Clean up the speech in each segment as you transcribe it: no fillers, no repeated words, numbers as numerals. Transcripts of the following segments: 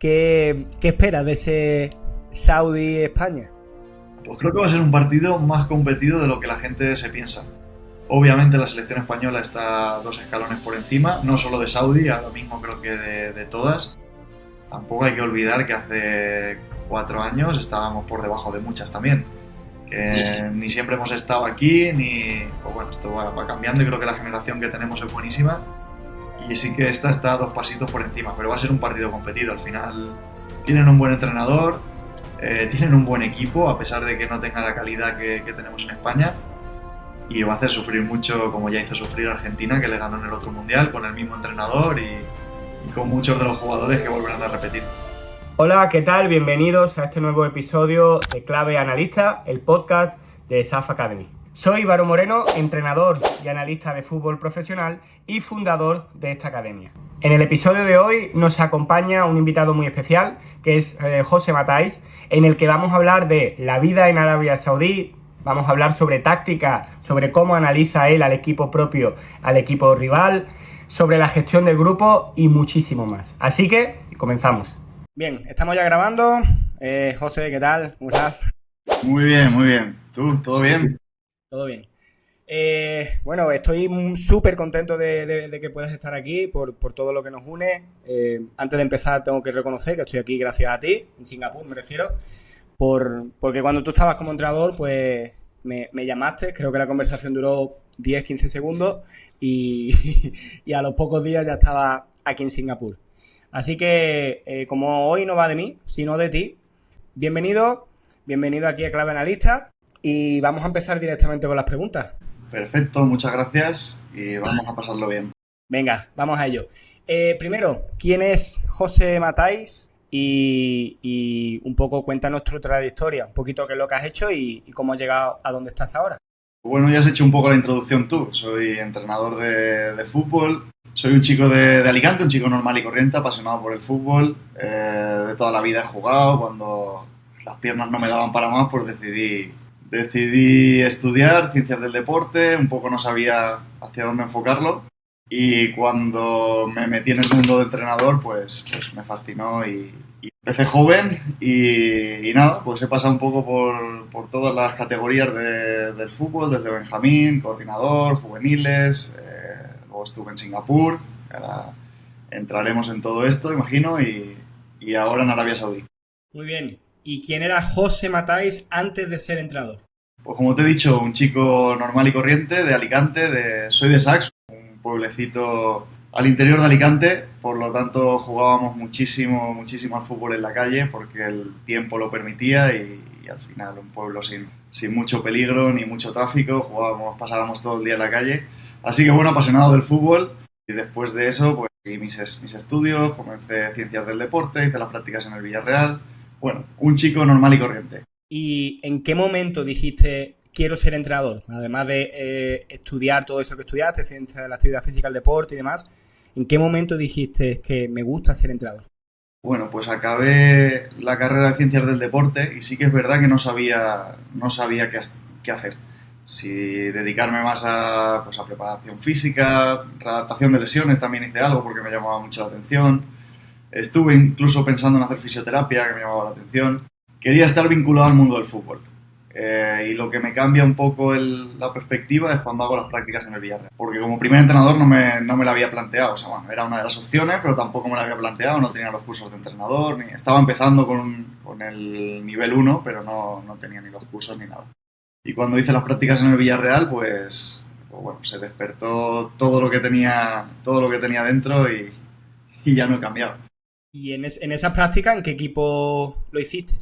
¿Qué esperas de ese Saudi-España? Pues creo que va a ser un partido más competido de lo que la gente se piensa. Obviamente la selección española está 2 escalones por encima, no solo de Saudi, ahora mismo creo que de todas. Tampoco hay que olvidar que hace 4 años estábamos por debajo de muchas también. Sí, sí. Ni siempre hemos estado aquí, ni... Pues bueno, esto va cambiando y creo que la generación que tenemos es buenísima. Y sí que esta está 2 pasitos por encima, pero va a ser un partido competido. Al final tienen un buen entrenador, tienen un buen equipo, a pesar de que no tenga la calidad que tenemos en España. Y va a hacer sufrir mucho, como ya hizo sufrir a Argentina, que le ganó en el otro mundial, con el mismo entrenador y con muchos de los jugadores que volverán a repetir. Hola, ¿qué tal? Bienvenidos a este nuevo episodio de Clave Analista, el podcast de SAF Academy. Soy Varo Moreno, entrenador y analista de fútbol profesional y fundador de esta academia. En el episodio de hoy nos acompaña un invitado muy especial, que es José Matáis, en el que vamos a hablar de la vida en Arabia Saudí, vamos a hablar sobre táctica, sobre cómo analiza él al equipo propio, al equipo rival, sobre la gestión del grupo y muchísimo más. Así que comenzamos. Bien, estamos ya grabando. José, ¿qué tal? ¿Cómo estás? Muy bien, muy bien. ¿Tú? ¿Todo bien? Todo bien. Bueno, estoy súper contento de que puedas estar aquí por todo lo que nos une. Antes de empezar tengo que reconocer que estoy aquí gracias a ti, en Singapur me refiero, porque cuando tú estabas como entrenador, pues me llamaste, creo que la conversación duró 10-15 segundos y, y a los pocos días ya estaba aquí en Singapur. Así que, como hoy no va de mí, sino de ti, bienvenido aquí a Clave Analista y vamos a empezar directamente con las preguntas. Perfecto, muchas gracias y vamos a pasarlo bien. Venga, vamos a ello. Primero, ¿quién es José Matáis? Y un poco cuéntanos tu trayectoria, un poquito qué es lo que has hecho y cómo has llegado a donde estás ahora. Bueno, ya has hecho un poco la introducción tú. Soy entrenador de fútbol. Soy un chico de Alicante, un chico normal y corriente, apasionado por el fútbol. De toda la vida he jugado. Cuando las piernas no me daban para más, pues decidí estudiar ciencias del deporte. Un poco no sabía hacia dónde enfocarlo. Y cuando me metí en el mundo de entrenador, pues me fascinó y empecé joven y nada, pues he pasado un poco por todas las categorías del fútbol, desde Benjamín, coordinador, juveniles, luego estuve en Singapur, ahora entraremos en todo esto, imagino, y ahora en Arabia Saudí. Muy bien. ¿Y quién era José Matáis antes de ser entrenador? Pues como te he dicho, un chico normal y corriente de Alicante, soy de Sax, un pueblecito al interior de Alicante, por lo tanto jugábamos muchísimo al fútbol en la calle porque el tiempo lo permitía y al final un pueblo sin mucho peligro ni mucho tráfico, pasábamos todo el día en la calle. Así que bueno, apasionado del fútbol y después de eso pues seguí mis estudios, comencé ciencias del deporte, hice las prácticas en el Villarreal. Bueno, un chico normal y corriente. ¿Y en qué momento dijiste quiero ser entrenador? Además de estudiar todo eso que estudiaste, ciencia de la actividad física, el deporte y demás, ¿en qué momento dijiste que me gusta ser entrenador? Bueno, pues acabé la carrera de ciencias del deporte y sí que es verdad que no sabía qué hacer. Si dedicarme más pues a preparación física, readaptación de lesiones, también hice algo porque me llamaba mucho la atención. Estuve incluso pensando en hacer fisioterapia, que me llamaba la atención. Quería estar vinculado al mundo del fútbol. Y lo que me cambia un poco la perspectiva es cuando hago las prácticas en el Villarreal. Porque como primer entrenador no me la había planteado. O sea, bueno, era una de las opciones, pero tampoco me la había planteado. No tenía los cursos de entrenador. Estaba empezando con el nivel 1, pero no tenía ni los cursos ni nada. Y cuando hice las prácticas en el Villarreal, pues bueno, se despertó todo lo que tenía dentro y ya no he cambiado. ¿Y en esa práctica en qué equipo lo hiciste?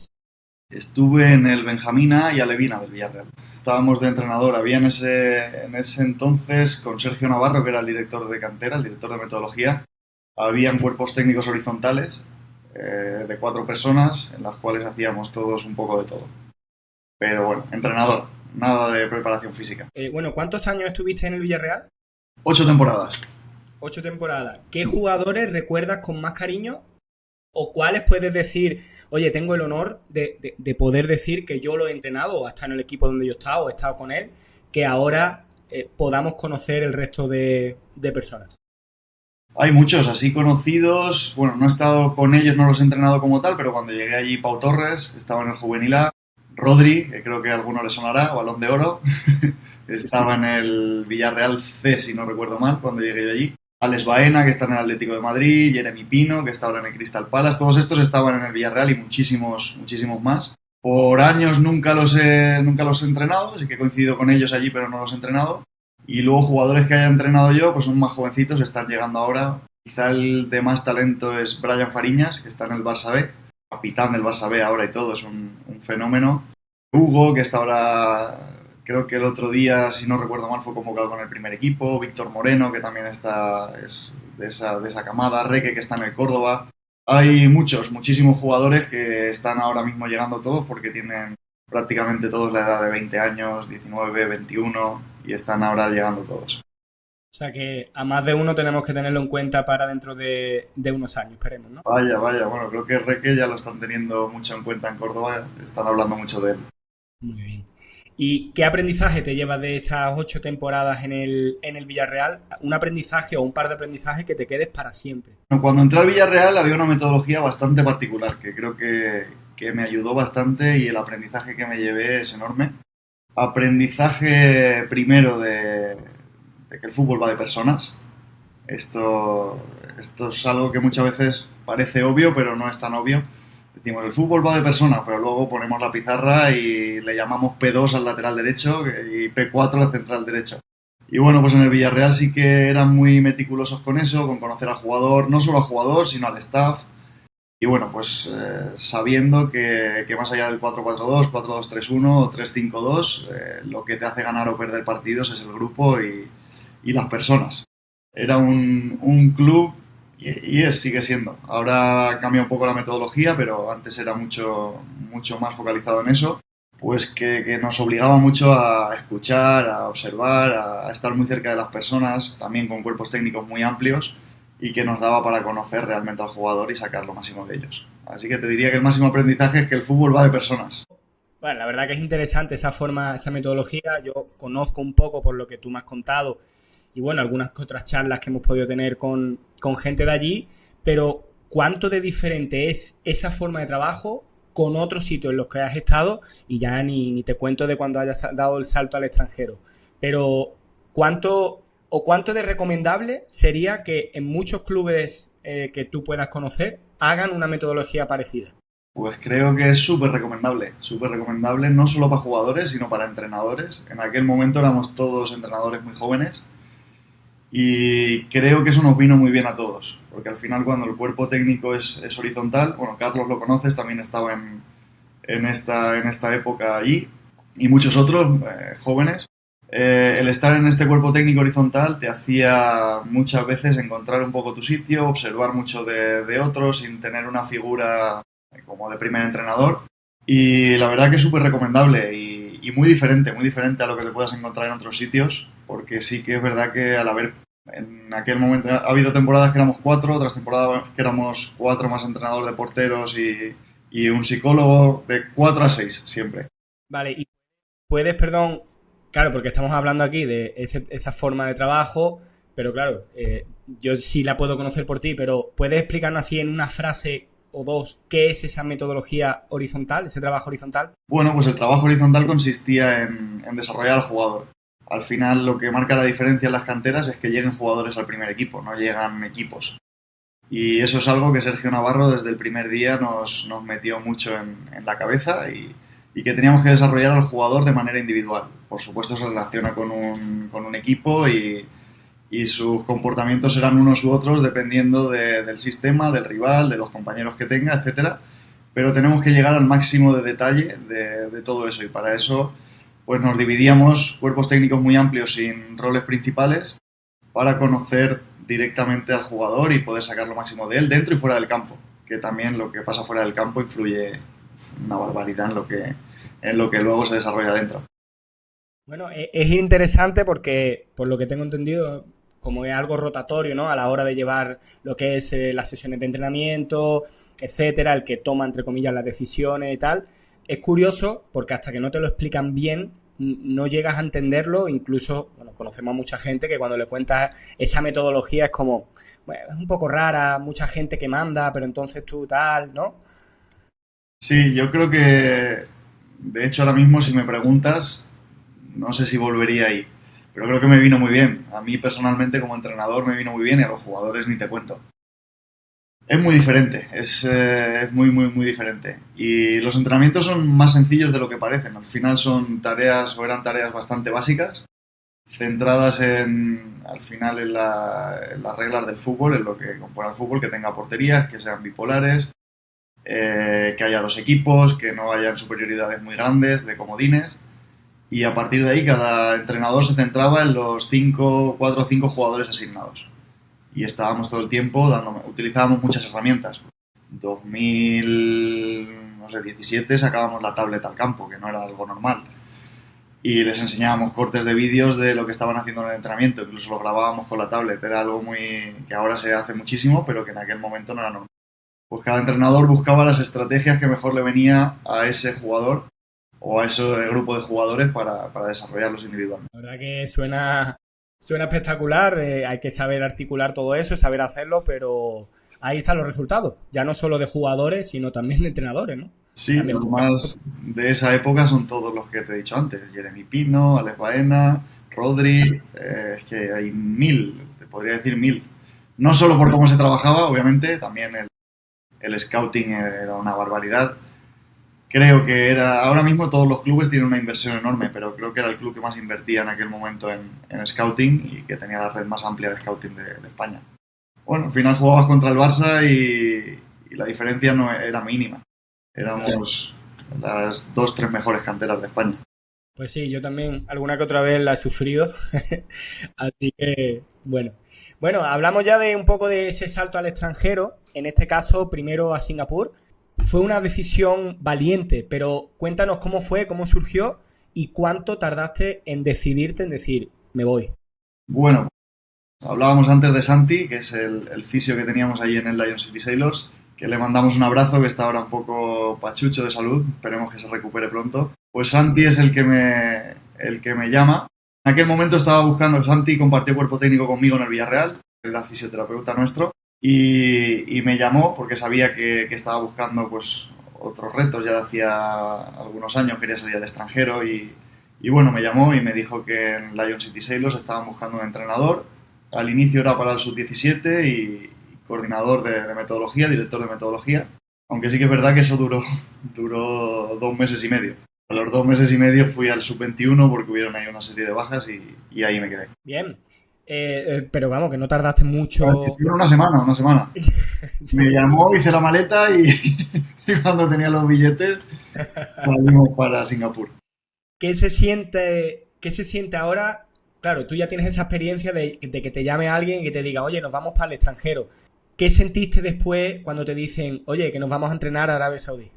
Estuve en el Benjamín A y Alevina del Villarreal. Estábamos de entrenador. Había en ese entonces con Sergio Navarro, que era el director de cantera, el director de metodología. Habían cuerpos técnicos horizontales de 4 personas en las cuales hacíamos todos un poco de todo. Pero bueno, entrenador, nada de preparación física. Bueno, ¿cuántos años estuviste en el Villarreal? 8 temporadas. 8 temporadas. ¿Qué jugadores recuerdas con más cariño? ¿O cuáles puedes decir, oye, tengo el honor de poder decir que yo lo he entrenado o hasta en el equipo donde yo he estado o he estado con él, que ahora podamos conocer el resto de personas? Hay muchos así conocidos. Bueno, no he estado con ellos, no los he entrenado como tal, pero cuando llegué allí, Pau Torres, estaba en el Juvenil A. Rodri, que creo que a alguno le sonará, Balón de Oro, estaba en el Villarreal C, si no recuerdo mal, cuando llegué yo allí. Alex Baena, que está en el Atlético de Madrid, Jeremy Pino, que está ahora en el Crystal Palace, todos estos estaban en el Villarreal y muchísimos, muchísimos más. Por años nunca los he entrenado, así que he coincidido con ellos allí, pero no los he entrenado. Y luego jugadores que haya entrenado yo, pues son más jovencitos, están llegando ahora. Quizá el de más talento es Brian Fariñas, que está en el Barça B, capitán del Barça B ahora y todo, es un fenómeno. Hugo, que está ahora, creo que el otro día, si no recuerdo mal, fue convocado con el primer equipo. Víctor Moreno, que también es de esa camada. Reque, que está en el Córdoba. Hay muchísimos jugadores que están ahora mismo llegando todos porque tienen prácticamente todos la edad de 20 años, 19, 21 y están ahora llegando todos. O sea que a más de uno tenemos que tenerlo en cuenta para dentro de unos años, esperemos, ¿no? Vaya, bueno, creo que Reque ya lo están teniendo mucho en cuenta en Córdoba, están hablando mucho de él. Muy bien. ¿Y qué aprendizaje te llevas de estas 8 temporadas en el Villarreal? Un aprendizaje o un par de aprendizajes que te quedes para siempre. Bueno, cuando entré al Villarreal había una metodología bastante particular que creo que me ayudó bastante y el aprendizaje que me llevé es enorme. Aprendizaje primero de que el fútbol va de personas. Esto es algo que muchas veces parece obvio, pero no es tan obvio. Decimos, el fútbol va de personas, pero luego ponemos la pizarra y le llamamos P2 al lateral derecho y P4 al central derecho. Y bueno, pues en el Villarreal sí que eran muy meticulosos con eso, con conocer al jugador, no solo al jugador, sino al staff. Y bueno, pues sabiendo que más allá del 4-4-2, 4-2-3-1 o 3-5-2, lo que te hace ganar o perder partidos es el grupo y las personas. Era un club sigue siendo. Ahora cambia un poco la metodología, pero antes era mucho más focalizado en eso. Pues que nos obligaba mucho a escuchar, a observar, a estar muy cerca de las personas, también con cuerpos técnicos muy amplios y que nos daba para conocer realmente al jugador y sacar lo máximo de ellos. Así que te diría que el máximo aprendizaje es que el fútbol va de personas. Bueno, la verdad que es interesante esa forma, esa metodología. Yo conozco un poco por lo que tú me has contado y bueno, algunas otras charlas que hemos podido tener con gente de allí, pero ¿cuánto de diferente es esa forma de trabajo con otros sitios en los que has estado? Y ya ni te cuento de cuando hayas dado el salto al extranjero. Pero ¿cuánto de recomendable sería que en muchos clubes que tú puedas conocer hagan una metodología parecida? Pues creo que es súper recomendable, no solo para jugadores, sino para entrenadores. En aquel momento éramos todos entrenadores muy jóvenes y creo que eso nos vino muy bien a todos, porque al final cuando el cuerpo técnico es horizontal, bueno, Carlos lo conoces, también estaba en esta época allí, y muchos otros jóvenes, el estar en este cuerpo técnico horizontal te hacía muchas veces encontrar un poco tu sitio, observar mucho de otros sin tener una figura como de primer entrenador, y la verdad que es súper recomendable y muy diferente a lo que te puedas encontrar en otros sitios, porque sí que es verdad que en aquel momento ha habido temporadas que éramos 4, otras temporadas que éramos 4 más entrenador de porteros y un psicólogo, de 4 a 6 siempre. Vale, y puedes, perdón, claro, porque estamos hablando aquí de esa forma de trabajo, pero claro, yo sí la puedo conocer por ti, pero ¿puedes explicarnos así en una frase o dos qué es esa metodología horizontal, ese trabajo horizontal? Bueno, pues el trabajo horizontal consistía en desarrollar al jugador. Al final lo que marca la diferencia en las canteras es que lleguen jugadores al primer equipo, no llegan equipos. Y eso es algo que Sergio Navarro desde el primer día nos metió mucho en la cabeza y que teníamos que desarrollar al jugador de manera individual. Por supuesto se relaciona con un equipo y sus comportamientos serán unos u otros dependiendo del sistema, del rival, de los compañeros que tenga, etcétera. Pero tenemos que llegar al máximo de detalle de todo eso y para eso pues nos dividíamos cuerpos técnicos muy amplios sin roles principales para conocer directamente al jugador y poder sacar lo máximo de él dentro y fuera del campo, que también lo que pasa fuera del campo influye una barbaridad en lo que luego se desarrolla dentro. Bueno, es interesante porque, por lo que tengo entendido, como es algo rotatorio, ¿no? A la hora de llevar lo que es las sesiones de entrenamiento, etcétera, el que toma, entre comillas, las decisiones y tal, es curioso porque hasta que no te lo explican bien, no llegas a entenderlo, incluso, bueno, conocemos a mucha gente que cuando le cuentas esa metodología es como, bueno, es un poco rara, mucha gente que manda, pero entonces tú tal, ¿no? Sí, yo creo que, de hecho, ahora mismo si me preguntas, no sé si volvería ahí, pero creo que me vino muy bien. A mí personalmente como entrenador me vino muy bien y a los jugadores ni te cuento. Es muy diferente, es muy, muy, muy diferente. Y los entrenamientos son más sencillos de lo que parecen. Al final son tareas o eran tareas bastante básicas, centradas al final en las reglas del fútbol, en lo que compone el fútbol, que tenga porterías, que sean bipolares, que haya dos equipos, que no hayan superioridades muy grandes de comodines. Y a partir de ahí cada entrenador se centraba en los 4 o 5 jugadores asignados. Y estábamos todo el tiempo utilizábamos muchas herramientas. 2017 sacábamos la tablet al campo, que no era algo normal. Y les enseñábamos cortes de vídeos de lo que estaban haciendo en el entrenamiento, incluso lo grabábamos con la tablet. Era algo que ahora se hace muchísimo, pero que en aquel momento no era normal. Pues cada entrenador buscaba las estrategias que mejor le venía a ese jugador o a ese grupo de jugadores para desarrollarlos individualmente. La verdad que suena espectacular, hay que saber articular todo eso, saber hacerlo, pero ahí están los resultados, ya no solo de jugadores, sino también de entrenadores, ¿no? Sí, También los más de esa época son todos los que te he dicho antes. Jeremy Pino, Alex Baena, Rodri, es que hay 1000, te podría decir 1000. No solo por cómo se trabajaba, obviamente, también el scouting era una barbaridad. Creo que ahora mismo todos los clubes tienen una inversión enorme, pero creo que era el club que más invertía en aquel momento en scouting y que tenía la red más amplia de scouting de España. Bueno, al final jugabas contra el Barça y la diferencia no era mínima. Éramos las 2 o 3 mejores canteras de España. Pues sí, yo también alguna que otra vez la he sufrido, así que bueno. Bueno, hablamos ya de un poco de ese salto al extranjero, en este caso primero a Singapur. Fue una decisión valiente, pero cuéntanos cómo fue, cómo surgió y cuánto tardaste en decidirte en decir, me voy. Bueno, hablábamos antes de Santi, que es el fisio que teníamos ahí en el Lion City Sailors, que le mandamos un abrazo, que está ahora un poco pachucho de salud, esperemos que se recupere pronto. Pues Santi es el que me llama. En aquel momento estaba buscando, Santi compartió cuerpo técnico conmigo en el Villarreal, era fisioterapeuta nuestro, y me llamó porque sabía que estaba buscando pues otros retos, ya de hacía algunos años quería salir al extranjero y bueno, me llamó y me dijo que en Lion City Sailors estaban buscando un entrenador. Al inicio era para el sub-17 y coordinador de metodología, director de metodología, aunque sí que es verdad que eso duró 2 meses y medio. A los 2 meses y medio fui al sub-21 porque hubieron ahí una serie de bajas y ahí me quedé. Bien, pero vamos, que no tardaste mucho. Una semana. Me llamó, hice la maleta y cuando tenía los billetes salimos para Singapur. ¿Qué se siente ahora? Claro, tú ya tienes esa experiencia de que te llame alguien y que te diga, oye, nos vamos para el extranjero. ¿Qué sentiste después cuando te dicen, oye, que nos vamos a entrenar a Arabia Saudí?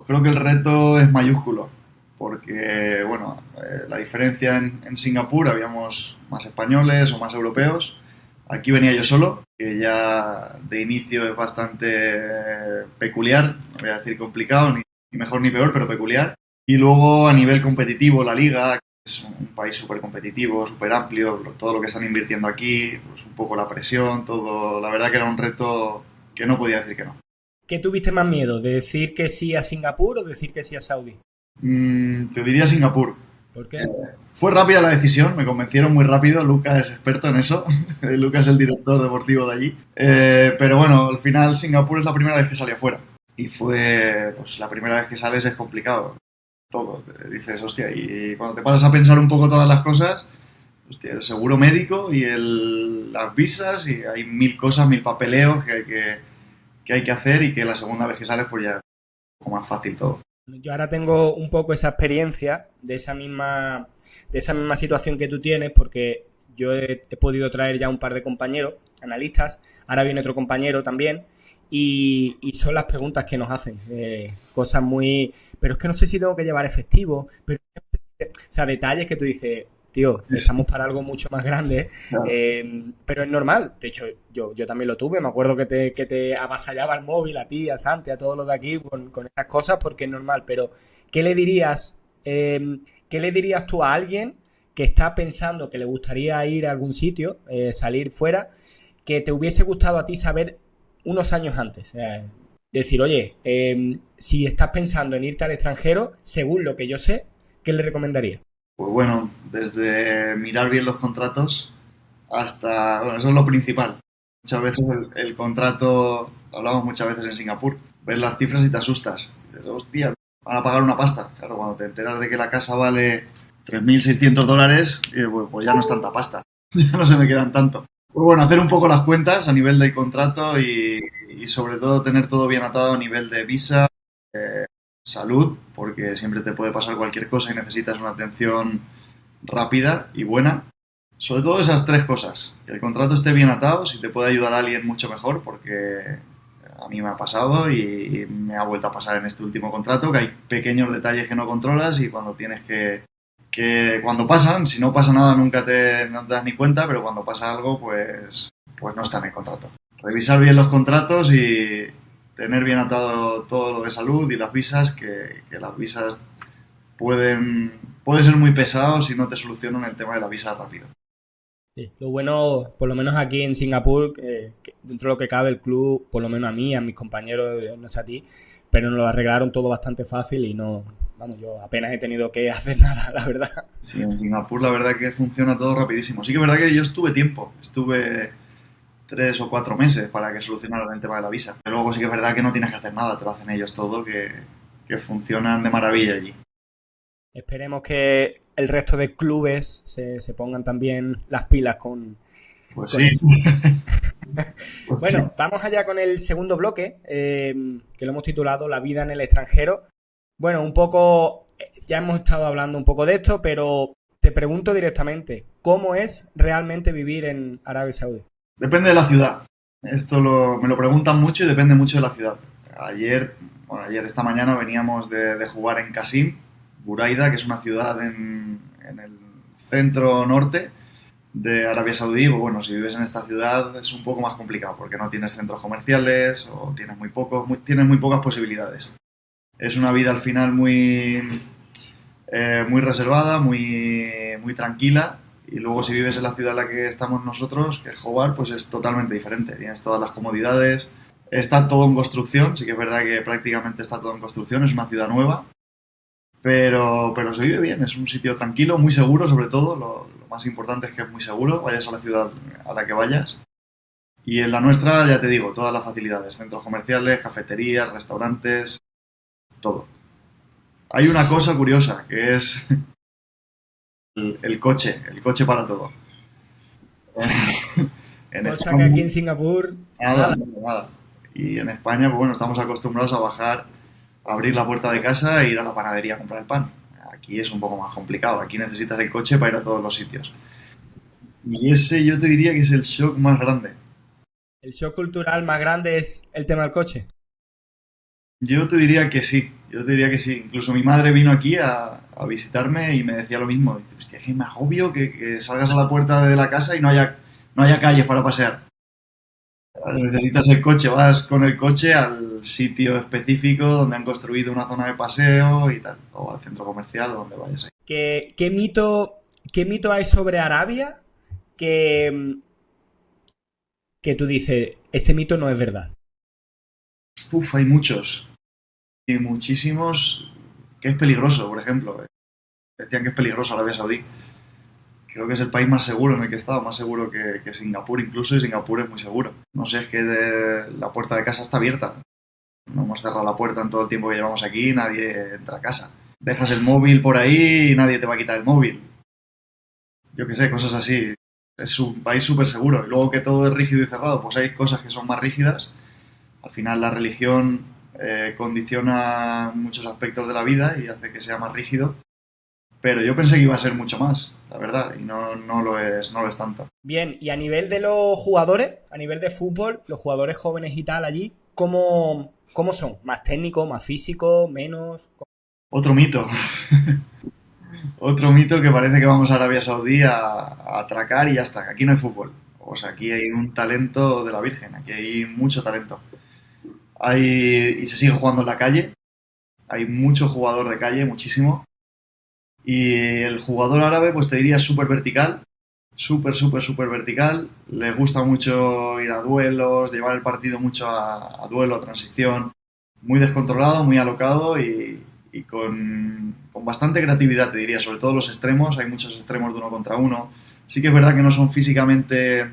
Creo que el reto es mayúsculo, porque, bueno, la diferencia en Singapur habíamos más españoles o más europeos. Aquí venía yo solo, que ya de inicio es bastante peculiar, no voy a decir complicado, ni mejor ni peor, pero peculiar. Y luego a nivel competitivo, la liga, es un país súper competitivo, súper amplio, todo lo que están invirtiendo aquí, pues un poco la presión, todo. La verdad que era un reto que no podía decir que no. ¿Qué tuviste más miedo? ¿De decir que sí a Singapur o decir que sí a Saudi? Te diría Singapur. ¿Por qué? Fue rápida la decisión, me convencieron muy rápido, Lucas es experto en eso, Lucas es el director deportivo de allí. Pero bueno, al final Singapur es la primera vez que salí afuera y fue, pues la primera vez que sales es complicado. Todo, dices, hostia, y cuando te pasas a pensar un poco todas las cosas, hostia, el seguro médico y las visas y hay 1000 cosas, 1000 papeleos que hay que hacer y que la segunda vez que sales pues ya es un poco más fácil todo. Yo ahora tengo un poco esa experiencia de esa misma situación que tú tienes porque yo he podido traer ya un par de compañeros, analistas, ahora viene otro compañero también. Y son las preguntas que nos hacen, cosas muy... Pero es que no sé si tengo que llevar efectivo, pero, o sea, detalles que tú dices, tío, estamos para algo mucho más grande, Claro. pero es normal. De hecho, yo también lo tuve, me acuerdo que te avasallaba el móvil a ti, a Santi, a todos los de aquí con esas cosas porque es normal. Pero, ¿qué le dirías ¿qué le dirías tú a alguien que está pensando que le gustaría ir a algún sitio, salir fuera, que te hubiese gustado a ti saber unos años antes? Decir, oye, si estás pensando en irte al extranjero, según lo que yo sé, ¿qué le recomendaría? Pues bueno, desde mirar bien los contratos hasta, bueno, eso es lo principal. Muchas veces el contrato, lo hablamos muchas veces en Singapur, ves las cifras y te asustas. Dices, hostia, van a pagar una pasta. Claro, cuando te enteras de que la casa vale $3.600, pues ya no es tanta pasta. Ya no se me quedan tanto. Pues bueno, hacer un poco las cuentas a nivel del contrato y sobre todo tener todo bien atado a nivel de visa, salud, porque siempre te puede pasar cualquier cosa y necesitas una atención rápida y buena. Sobre todo esas tres cosas. Que el contrato esté bien atado, si te puede ayudar a alguien mucho mejor, porque a mí me ha pasado y me ha vuelto a pasar en este último contrato, que hay pequeños detalles que no controlas y cuando tienes que cuando pasan, si no pasa nada nunca no te das ni cuenta, pero cuando pasa algo, pues no está en el contrato. Revisar bien los contratos y tener bien atado todo lo de salud y las visas, que las visas puede ser muy pesado si no te solucionan el tema de la visa rápido. Sí. Lo bueno, por lo menos aquí en Singapur, que dentro de lo que cabe el club, por lo menos a mí, a mis compañeros, no sé a ti, pero nos lo arreglaron todo bastante fácil y no, vamos, yo apenas he tenido que hacer nada, la verdad. Sí, en Singapur la verdad que funciona todo rapidísimo. Sí que es verdad que yo estuve tiempo, estuve 3 o 4 meses para que solucionaran el tema de la visa. Pero luego sí que es verdad que no tienes que hacer nada, te lo hacen ellos todo, que funcionan de maravilla allí. Esperemos que el resto de clubes se pongan también las pilas Pues con sí, eso. pues sí. Bueno, vamos allá con el segundo bloque, que lo hemos titulado La vida en el extranjero. Bueno, un poco, ya hemos estado hablando un poco de esto, pero te pregunto directamente, ¿cómo es realmente vivir en Arabia Saudí? Depende de la ciudad. Me lo preguntan mucho y depende mucho de la ciudad. Esta mañana veníamos de jugar en Qasim, Buraida, que es una ciudad en el centro norte de Arabia Saudí. Pues bueno, si vives en esta ciudad es un poco más complicado porque no tienes centros comerciales o tienes muy pocas posibilidades. Es una vida al final muy reservada, muy tranquila. Y luego si vives en la ciudad en la que estamos nosotros, que es Hobart, pues es totalmente diferente. Tienes todas las comodidades. Está todo en construcción, sí que es verdad que prácticamente está todo en construcción, es una ciudad nueva, pero se vive bien, es un sitio tranquilo, muy seguro sobre todo, lo más importante es que es muy seguro, vayas a la ciudad a la que vayas. Y en la nuestra, ya te digo, todas las facilidades, centros comerciales, cafeterías, restaurantes, todo. Hay una cosa curiosa, que es el coche para todo. En Cosa que aquí España, en Singapur, nada, nada. nada, nada. Y en España, pues bueno, estamos acostumbrados a bajar, a abrir la puerta de casa e ir a la panadería a comprar el pan. Aquí es un poco más complicado. Aquí necesitas el coche para ir a todos los sitios. Y ese yo te diría que es el shock más grande. El shock cultural más grande es el tema del coche. Yo te diría que sí, yo te diría que sí. Incluso mi madre vino aquí a visitarme y me decía lo mismo. Dice, hostia, que me agobio que salgas a la puerta de la casa y no haya calles para pasear. Necesitas el coche, vas con el coche al sitio específico donde han construido una zona de paseo y tal, o al centro comercial o donde vayas ahí. ¿Qué mito hay sobre Arabia que, que tú dices, este mito no es verdad? Uf, hay muchos, y muchísimos que es peligroso, por ejemplo. Decían que es peligroso Arabia Saudí. Creo que es el país más seguro en el que he estado, más seguro que Singapur incluso, y Singapur es muy seguro. No sé, es que la puerta de casa está abierta. No hemos cerrado la puerta en todo el tiempo que llevamos aquí, nadie entra a casa. Dejas el móvil por ahí y nadie te va a quitar el móvil. Yo qué sé, cosas así. Es un país súper seguro. Y luego que todo es rígido y cerrado, pues hay cosas que son más rígidas. Al final la religión condiciona muchos aspectos de la vida y hace que sea más rígido. Pero yo pensé que iba a ser mucho más, la verdad, y no lo es tanto. Bien, y a nivel de los jugadores, a nivel de fútbol, los jugadores jóvenes y tal allí, ¿cómo son? ¿Más técnicos, más físicos, menos? Otro mito, otro mito que parece que vamos a Arabia Saudí a atracar y ya está, que aquí no hay fútbol. O sea, aquí hay un talento de la Virgen, aquí hay mucho talento. Y se sigue jugando en la calle, hay mucho jugador de calle, muchísimo. Y el jugador árabe, pues te diría, es súper vertical, súper vertical. Le gusta mucho ir a duelos, llevar el partido mucho a duelo, a transición. Muy descontrolado, muy alocado y con bastante creatividad, te diría, sobre todo los extremos. Hay muchos extremos de uno contra uno. Sí que es verdad que no son físicamente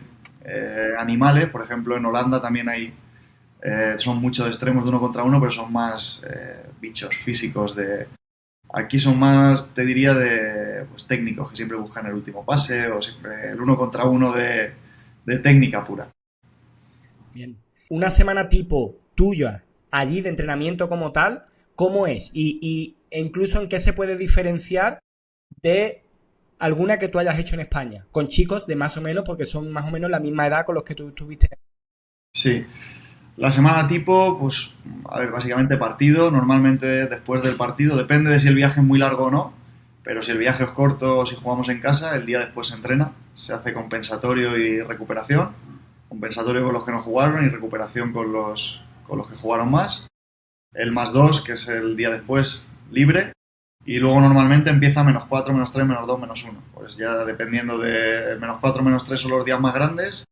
animales. Por ejemplo, en Holanda también son muchos extremos de uno contra uno, pero son más bichos físicos aquí son más, te diría, de pues, técnicos que siempre buscan el último pase o siempre el uno contra uno de técnica pura. Bien. Una semana tipo tuya, allí de entrenamiento como tal, ¿cómo es? E incluso en qué se puede diferenciar de alguna que tú hayas hecho en España, con chicos de más o menos, porque son más o menos la misma edad con los que tú tuviste. Sí, la semana tipo, pues, a ver, básicamente partido, normalmente después del partido, depende de si el viaje es muy largo o no, pero si el viaje es corto o si jugamos en casa, el día después se entrena, se hace compensatorio y recuperación, compensatorio con los que no jugaron y recuperación con los que jugaron más, el más 2 que es el día después, libre, y luego normalmente empieza -4, -3, -2, -1, pues ya dependiendo de -4, -3 son los días más grandes.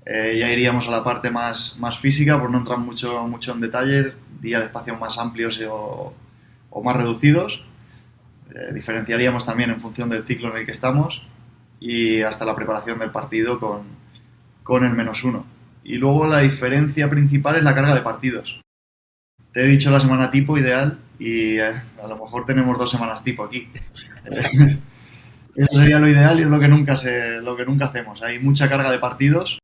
Ya iríamos a la parte más física, por no entrar mucho en detalles, días de espacios más amplios o más reducidos. Diferenciaríamos también en función del ciclo en el que estamos y hasta la preparación del partido con el -1. Y luego la diferencia principal es la carga de partidos. Te he dicho la semana tipo ideal y a lo mejor tenemos 2 semanas tipo aquí. Eso sería lo ideal y es lo que nunca hacemos. Hay mucha carga de partidos.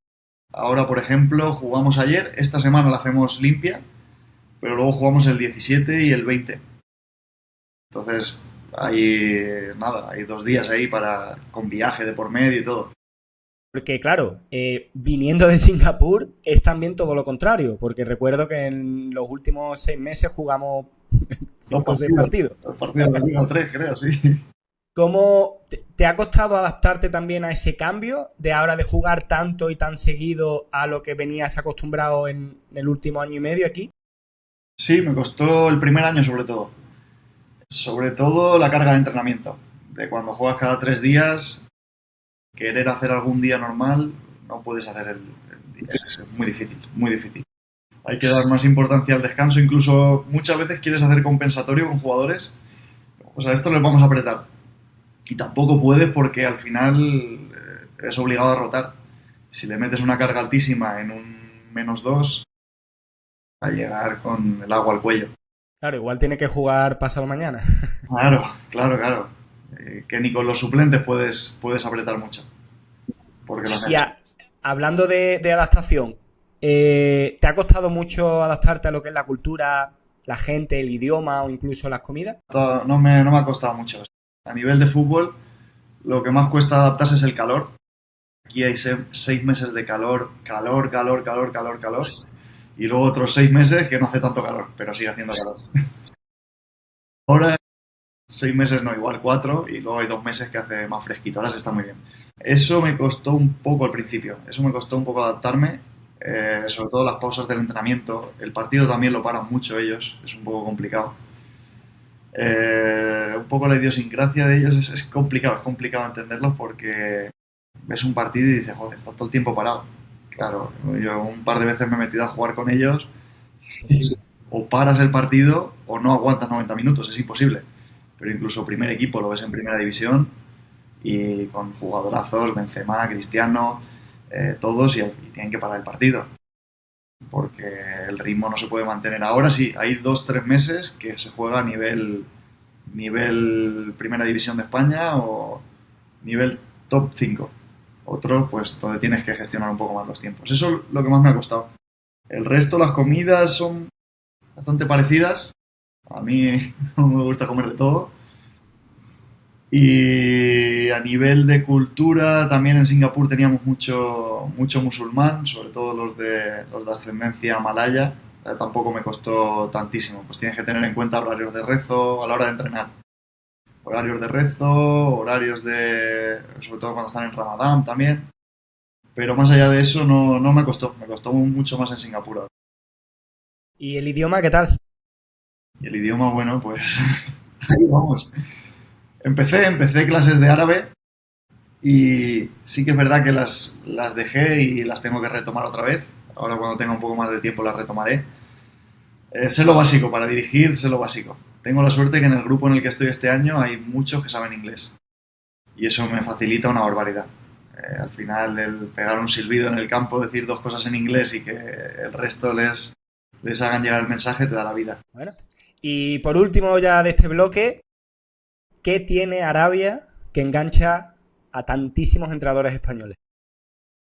Ahora, por ejemplo, jugamos ayer, esta semana la hacemos limpia, pero luego jugamos el 17 y el 20. Entonces, hay 2 días ahí con viaje de por medio y todo. Porque claro, viniendo de Singapur es también todo lo contrario, porque recuerdo que en los últimos 6 meses jugamos Dos 5 o 6 partidos, partidos. dos partidos de Liga o tres, creo, sí. ¿Cómo te ha costado adaptarte también a ese cambio de ahora de jugar tanto y tan seguido a lo que venías acostumbrado en el último año y medio aquí? Sí, me costó el primer año sobre todo. Sobre todo la carga de entrenamiento. De cuando juegas cada 3 días, querer hacer algún día normal, no puedes hacer el día. Es muy difícil, muy difícil. Hay que dar más importancia al descanso. Incluso muchas veces quieres hacer compensatorio con jugadores. O sea, esto les vamos a apretar. Y tampoco puedes porque al final eres obligado a rotar. Si le metes una carga altísima en un -2, va a llegar con el agua al cuello. Claro, igual tiene que jugar pasado mañana. Claro, claro, claro. Que ni con los suplentes puedes apretar mucho. Porque los Y necesitas. hablando de adaptación, ¿te ha costado mucho adaptarte a lo que es la cultura, la gente, el idioma o incluso las comidas? No me ha costado mucho. A nivel de fútbol, lo que más cuesta adaptarse es el calor. Aquí hay 6 meses de calor, calor, calor, calor, calor, calor. Y luego otros 6 meses que no hace tanto calor, pero sigue haciendo calor. Ahora 6 meses no, igual 4, y luego hay 2 meses que hace más fresquito, ahora se está muy bien. Eso me costó un poco al principio, eso me costó un poco adaptarme, sobre todo las pausas del entrenamiento. El partido también lo paran mucho ellos, es un poco complicado. Un poco la idiosincrasia de ellos es complicado entenderlo porque ves un partido y dices, joder, está todo el tiempo parado. Claro, yo un par de veces me he metido a jugar con ellos, Posible. o paras el partido o no aguantas 90 minutos, es imposible. Pero incluso primer equipo lo ves en primera división y con jugadorazos, Benzema, Cristiano, todos y tienen que parar el partido. Porque el ritmo no se puede mantener. Ahora sí, hay 2, 3 meses que se juega a nivel Primera División de España o nivel top 5. Otros, pues, donde tienes que gestionar un poco más los tiempos. Eso es lo que más me ha costado. El resto, las comidas son bastante parecidas. A mí no me gusta comer de todo. Y a nivel de cultura, también en Singapur teníamos mucho musulmán, sobre todo los de ascendencia malaya. Tampoco me costó tantísimo. Pues tienes que tener en cuenta horarios de rezo a la hora de entrenar. Horarios de rezo, sobre todo cuando están en Ramadán también. Pero más allá de eso no me costó mucho más en Singapur. ¿Y el idioma qué tal? Y el idioma, bueno, pues ahí vamos. Empecé clases de árabe y sí que es verdad que las dejé y las tengo que retomar otra vez. Ahora cuando tenga un poco más de tiempo las retomaré. Sé lo básico, para dirigir sé lo básico. Tengo la suerte que en el grupo en el que estoy este año hay muchos que saben inglés y eso me facilita una barbaridad. Al final el pegar un silbido en el campo, decir dos cosas en inglés y que el resto les hagan llegar el mensaje te da la vida. Bueno, y por último ya de este bloque, ¿qué tiene Arabia que engancha a tantísimos entrenadores españoles?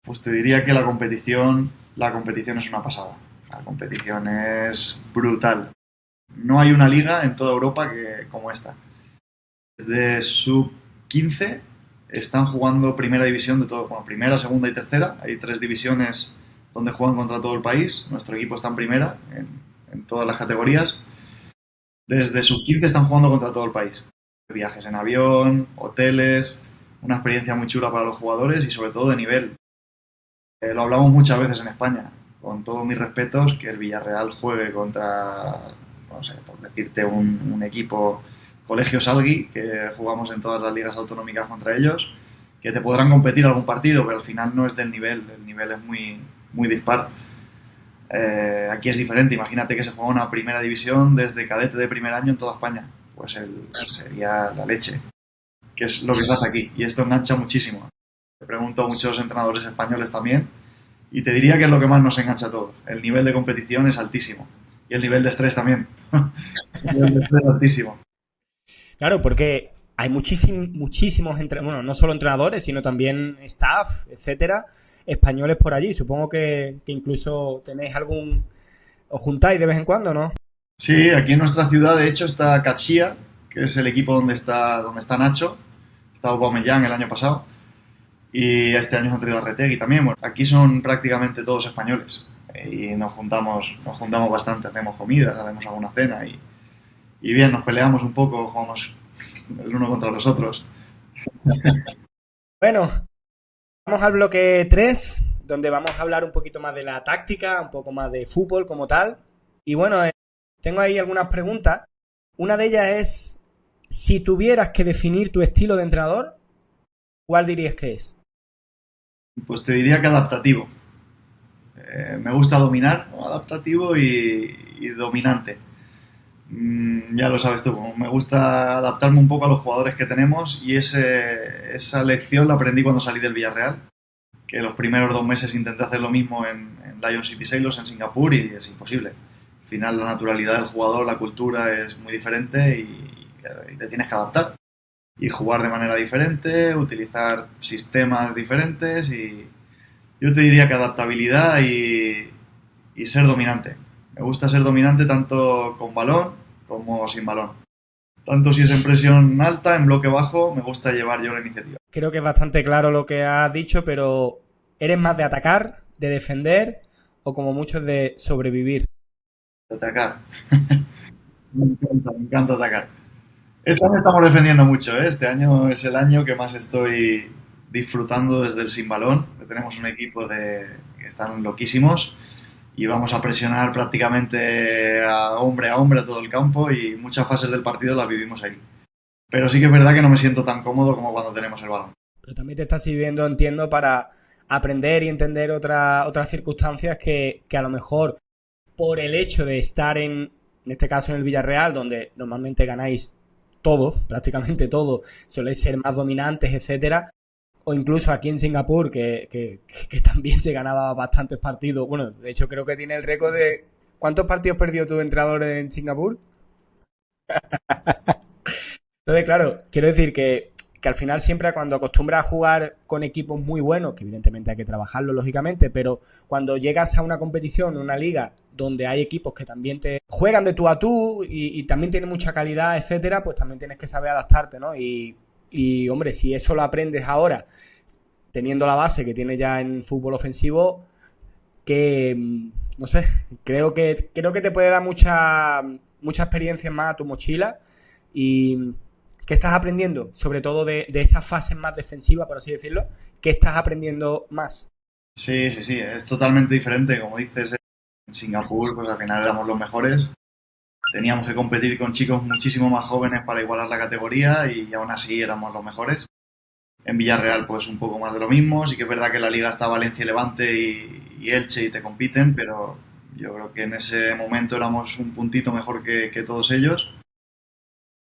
Pues te diría que la competición es una pasada. La competición es brutal. No hay una liga en toda Europa como esta. Desde sub 15 están jugando primera división de todo, bueno, primera, segunda y tercera. Hay tres divisiones donde juegan contra todo el país. Nuestro equipo está en primera, en todas las categorías. Desde sub 15 están jugando contra todo el país. Viajes en avión, hoteles, una experiencia muy chula para los jugadores y sobre todo de nivel. Lo hablamos muchas veces en España, con todos mis respetos, que el Villarreal juegue contra, no sé, por decirte, un equipo Colegio Salgui, que jugamos en todas las ligas autonómicas contra ellos, que te podrán competir algún partido, pero al final no es del nivel, el nivel es muy, muy dispar. Aquí es diferente, imagínate que se juega una primera división desde cadete de primer año en toda España, pues sería la leche, que es lo que se hace aquí, y esto engancha muchísimo. Le pregunto a muchos entrenadores españoles también, y te diría que es lo que más nos engancha a todos. El nivel de competición es altísimo, y el nivel de estrés también. El nivel de estrés es altísimo. Claro, porque hay muchísimos, bueno, no solo entrenadores, sino también staff, etcétera, españoles por allí. Supongo que incluso tenéis os juntáis de vez en cuando, ¿no? Sí, aquí en nuestra ciudad, de hecho, está Cachía, que es el equipo donde está Nacho, estaba Aubameyang el año pasado, y este año han traído a Retegui también. Bueno, aquí son prácticamente todos españoles y nos juntamos bastante, hacemos comidas, hacemos alguna cena y bien, nos peleamos un poco, jugamos el uno contra los otros. Bueno, vamos al bloque 3, donde vamos a hablar un poquito más de la táctica, un poco más de fútbol como tal. Y bueno, tengo ahí algunas preguntas. Una de ellas es, si tuvieras que definir tu estilo de entrenador, ¿cuál dirías que es? Pues te diría que adaptativo. Me gusta dominar, ¿no? Adaptativo y dominante. Ya lo sabes tú, me gusta adaptarme un poco a los jugadores que tenemos y esa lección la aprendí cuando salí del Villarreal, que los primeros 2 meses intenté hacer lo mismo en Lion City Sailors en Singapur y es imposible. Al final la naturalidad del jugador, la cultura es muy diferente y te tienes que adaptar y jugar de manera diferente, utilizar sistemas diferentes y yo te diría que adaptabilidad y ser dominante. Me gusta ser dominante tanto con balón como sin balón. Tanto si es en presión alta, en bloque bajo, me gusta llevar yo la iniciativa. Creo que es bastante claro lo que has dicho, pero ¿eres más de atacar, de defender o como muchos de sobrevivir? Atacar. Me encanta atacar. Este año estamos defendiendo mucho, ¿eh? Este año es el año que más estoy disfrutando desde el sin balón. Tenemos un equipo que están loquísimos y vamos a presionar prácticamente a hombre a todo el campo y muchas fases del partido las vivimos ahí. Pero sí que es verdad que no me siento tan cómodo como cuando tenemos el balón. Pero también te está sirviendo, entiendo, para aprender y entender otras circunstancias que a lo mejor por el hecho de estar en este caso en el Villarreal, donde normalmente ganáis todo, prácticamente todo, soléis ser más dominantes, etcétera, o incluso aquí en Singapur, que también se ganaba bastantes partidos. Bueno, de hecho creo que tiene el récord de... ¿Cuántos partidos perdió tu entrenador en Singapur? Entonces, claro, quiero decir que al final siempre cuando acostumbras a jugar con equipos muy buenos, que evidentemente hay que trabajarlo lógicamente, pero cuando llegas a una competición, una liga, donde hay equipos que también te juegan de tú a tú y también tienen mucha calidad, etcétera, pues también tienes que saber adaptarte, ¿no? Hombre, si eso lo aprendes ahora, teniendo la base que tienes ya en fútbol ofensivo, que, no sé, creo que te puede dar mucha experiencia más a tu mochila y ¿qué estás aprendiendo? Sobre todo de esas fases más defensivas, por así decirlo, ¿qué estás aprendiendo más? Sí, sí, sí, es totalmente diferente. Como dices, en Singapur, pues al final éramos los mejores. Teníamos que competir con chicos muchísimo más jóvenes para igualar la categoría y aún así éramos los mejores. En Villarreal pues un poco más de lo mismo, sí que es verdad que en la liga está Valencia y Levante y Elche y te compiten, pero yo creo que en ese momento éramos un puntito mejor que todos ellos.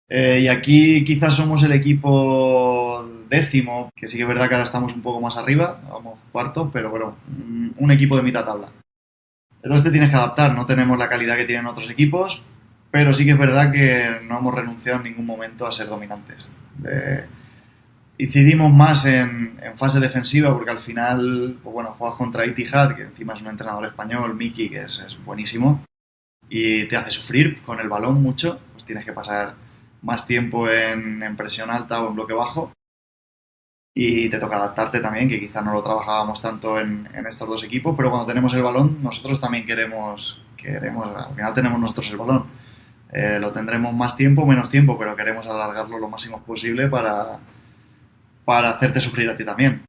Y aquí quizás somos el equipo décimo, que sí que es verdad que ahora estamos un poco más arriba, vamos cuartos, pero bueno, un equipo de mitad tabla. Entonces te tienes que adaptar, no tenemos la calidad que tienen otros equipos, pero sí que es verdad que no hemos renunciado en ningún momento a ser dominantes. Incidimos más en fase defensiva porque al final, pues bueno, juegas contra Itihad, que encima es un entrenador español, Miki, que es buenísimo, y te hace sufrir con el balón mucho, pues tienes que pasar más tiempo en presión alta o en bloque bajo y te toca adaptarte también, que quizá no lo trabajábamos tanto en estos dos equipos, pero cuando tenemos el balón nosotros también queremos al final tenemos nosotros el balón. Lo tendremos más tiempo, menos tiempo, pero queremos alargarlo lo máximo posible para hacerte sufrir a ti también.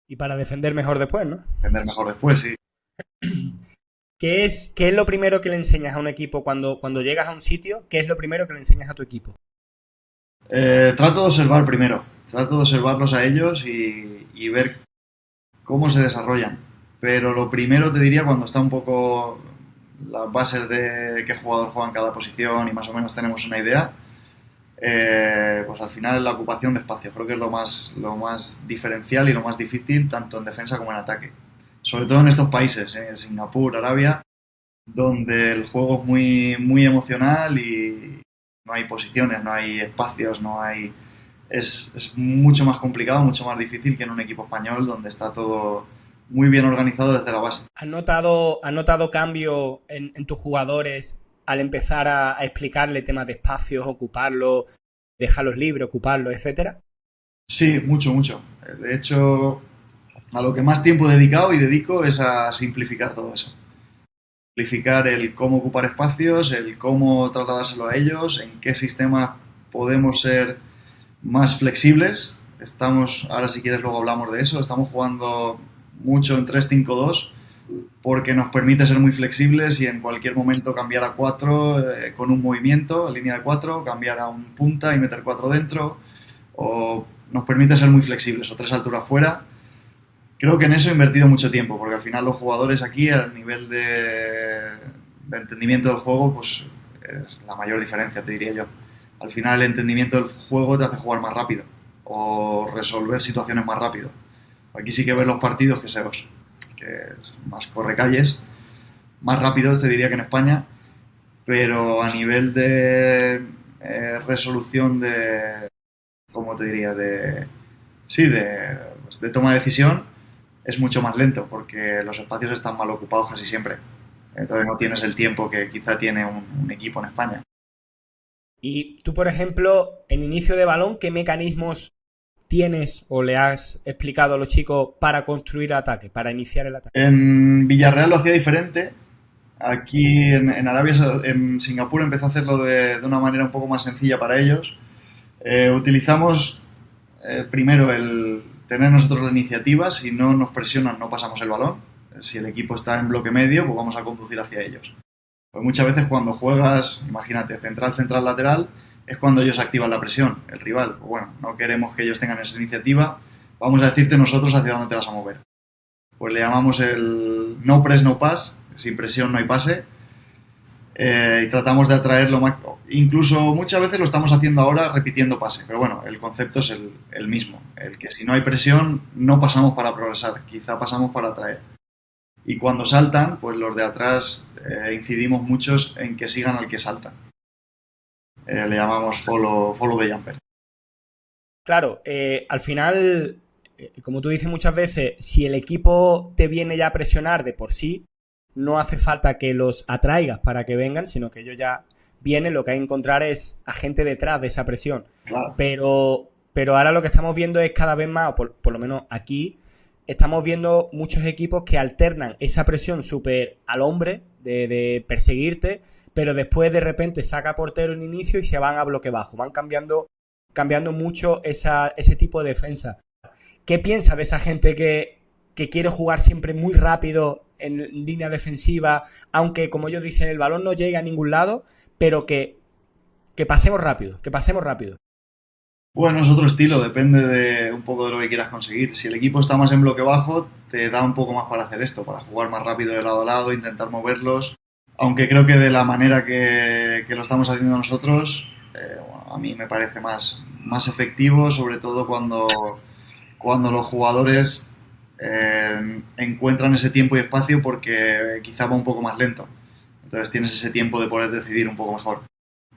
Y para defender mejor después, ¿no? Defender mejor después, sí. ¿Qué es lo primero que le enseñas a un equipo cuando llegas a un sitio? ¿Qué es lo primero que le enseñas a tu equipo? Trato de observar primero. Trato de observarlos a ellos y ver cómo se desarrollan. Pero lo primero te diría cuando está un poco las bases de qué jugador juega en cada posición y más o menos tenemos una idea, pues al final la ocupación de espacio. Creo que es lo más diferencial y lo más difícil tanto en defensa como en ataque. Sobre todo en estos países, en Singapur, Arabia, donde el juego es muy emocional y no hay posiciones, no hay espacios, no hay... Es mucho más complicado, mucho más difícil que en un equipo español donde está todo muy bien organizado desde la base. ¿Has notado cambio en tus jugadores al empezar a explicarle temas de espacios, ocuparlos, dejarlos libres, ocuparlos, etcétera? Sí, mucho, mucho. De hecho, a lo que más tiempo he dedicado y dedico es a simplificar todo eso. Simplificar el cómo ocupar espacios, el cómo trasladárselo a ellos, en qué sistema podemos ser más flexibles. Ahora si quieres luego hablamos de eso, estamos jugando mucho en 3-5-2 porque nos permite ser muy flexibles y en cualquier momento cambiar a 4 con un movimiento, línea de 4, cambiar a un punta y meter 4 dentro, o nos permite ser muy flexibles, o 3 alturas fuera. Creo que en eso he invertido mucho tiempo, porque al final los jugadores aquí, a nivel de entendimiento del juego, pues es la mayor diferencia, te diría yo. Al final el entendimiento del juego te hace jugar más rápido, o resolver situaciones más rápido. Aquí sí que ves los partidos que es más correcalles, más rápidos te diría que en España, pero a nivel de resolución ¿cómo te diría? De toma de decisión es mucho más lento porque los espacios están mal ocupados casi siempre. Entonces no tienes el tiempo que quizá tiene un equipo en España. Y tú, por ejemplo, en inicio de balón, ¿qué mecanismos tienes o le has explicado a los chicos para construir ataque, para iniciar el ataque? En Villarreal lo hacía diferente. Aquí en Arabia, en Singapur empezó a hacerlo de una manera un poco más sencilla para ellos. Utilizamos primero el tener nosotros la iniciativa. Si no nos presionan no pasamos el balón. Si el equipo está en bloque medio, pues vamos a conducir hacia ellos. Pues muchas veces cuando juegas, imagínate, central, lateral, es cuando ellos activan la presión, el rival. Pues bueno, no queremos que ellos tengan esa iniciativa, vamos a decirte nosotros hacia dónde te vas a mover. Pues le llamamos el no press, no pass, sin presión no hay pase, y tratamos de atraerlo más. Incluso muchas veces lo estamos haciendo ahora repitiendo pase, pero bueno, el concepto es el mismo, el que si no hay presión no pasamos para progresar, quizá pasamos para atraer. Y cuando saltan, pues los de atrás incidimos muchos en que sigan al que salta. Le llamamos follow the jumper. Claro, al final, como tú dices muchas veces, si el equipo te viene ya a presionar de por sí, no hace falta que los atraigas para que vengan, sino que ellos ya vienen, lo que hay que encontrar es a gente detrás de esa presión. Claro. Pero ahora lo que estamos viendo es cada vez más, o por lo menos aquí, estamos viendo muchos equipos que alternan esa presión súper al hombre de perseguirte, pero después de repente saca portero en inicio y se van a bloque bajo. Van cambiando mucho ese tipo de defensa. ¿Qué piensas de esa gente que que quiere jugar siempre muy rápido en línea defensiva, aunque como ellos dicen el balón no llegue a ningún lado, pero que pasemos rápido, que pasemos rápido. Bueno, es otro estilo, depende de un poco de lo que quieras conseguir. Si el equipo está más en bloque bajo, te da un poco más para hacer esto, para jugar más rápido de lado a lado, intentar moverlos. Aunque creo que de la manera que lo estamos haciendo nosotros, bueno, a mí me parece más efectivo, sobre todo cuando los jugadores encuentran ese tiempo y espacio porque quizá va un poco más lento. Entonces tienes ese tiempo de poder decidir un poco mejor.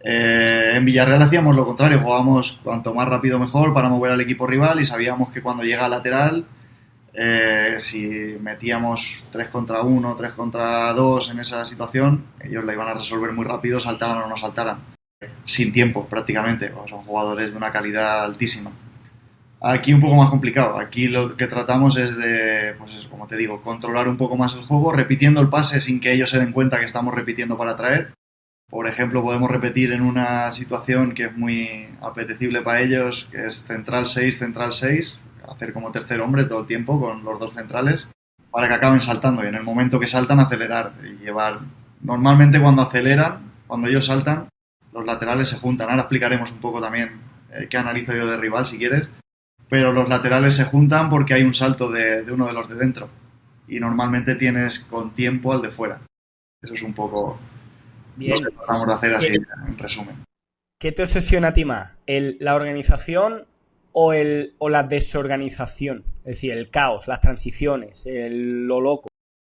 En Villarreal hacíamos lo contrario, jugábamos cuanto más rápido mejor para mover al equipo rival y sabíamos que cuando llega a lateral, si metíamos 3 contra 1, 3 contra 2 en esa situación, ellos la iban a resolver muy rápido, saltaran o no saltaran, sin tiempo prácticamente, o son jugadores de una calidad altísima. Aquí un poco más complicado, aquí lo que tratamos es de, pues eso, como te digo, controlar un poco más el juego, repitiendo el pase sin que ellos se den cuenta que estamos repitiendo para atraer. Por ejemplo, podemos repetir en una situación que es muy apetecible para ellos, que es central 6, hacer como tercer hombre todo el tiempo con los dos centrales, para que acaben saltando y en el momento que saltan acelerar y llevar... Normalmente cuando aceleran, cuando ellos saltan, los laterales se juntan. Ahora explicaremos un poco también qué analizo yo de rival si quieres, pero los laterales se juntan porque hay un salto de uno de los de dentro y normalmente tienes con tiempo al de fuera. Eso es un poco... Bien. Lo que tratamos de hacer así, en resumen. ¿Qué te obsesiona a ti más? ¿La organización o la desorganización? Es decir, el caos, las transiciones, lo loco.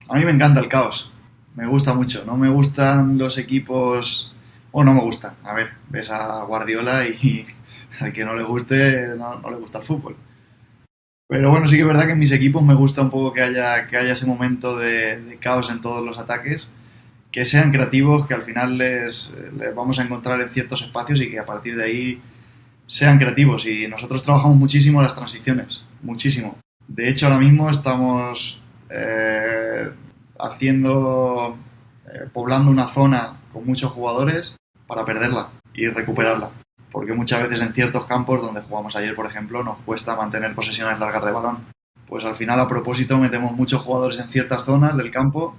A mí me encanta el caos. Me gusta mucho. No me gustan los equipos... O no me gustan. A ver, ves a Guardiola y al que no le guste, no le gusta el fútbol. Pero bueno, sí que es verdad que en mis equipos me gusta un poco que haya ese momento de caos en todos los ataques, que sean creativos, que al final les vamos a encontrar en ciertos espacios y que a partir de ahí sean creativos. Y nosotros trabajamos muchísimo las transiciones, muchísimo. De hecho, ahora mismo estamos poblando una zona con muchos jugadores para perderla y recuperarla. Porque muchas veces en ciertos campos donde jugamos ayer, por ejemplo, nos cuesta mantener posesiones largas de balón. Pues al final, a propósito, metemos muchos jugadores en ciertas zonas del campo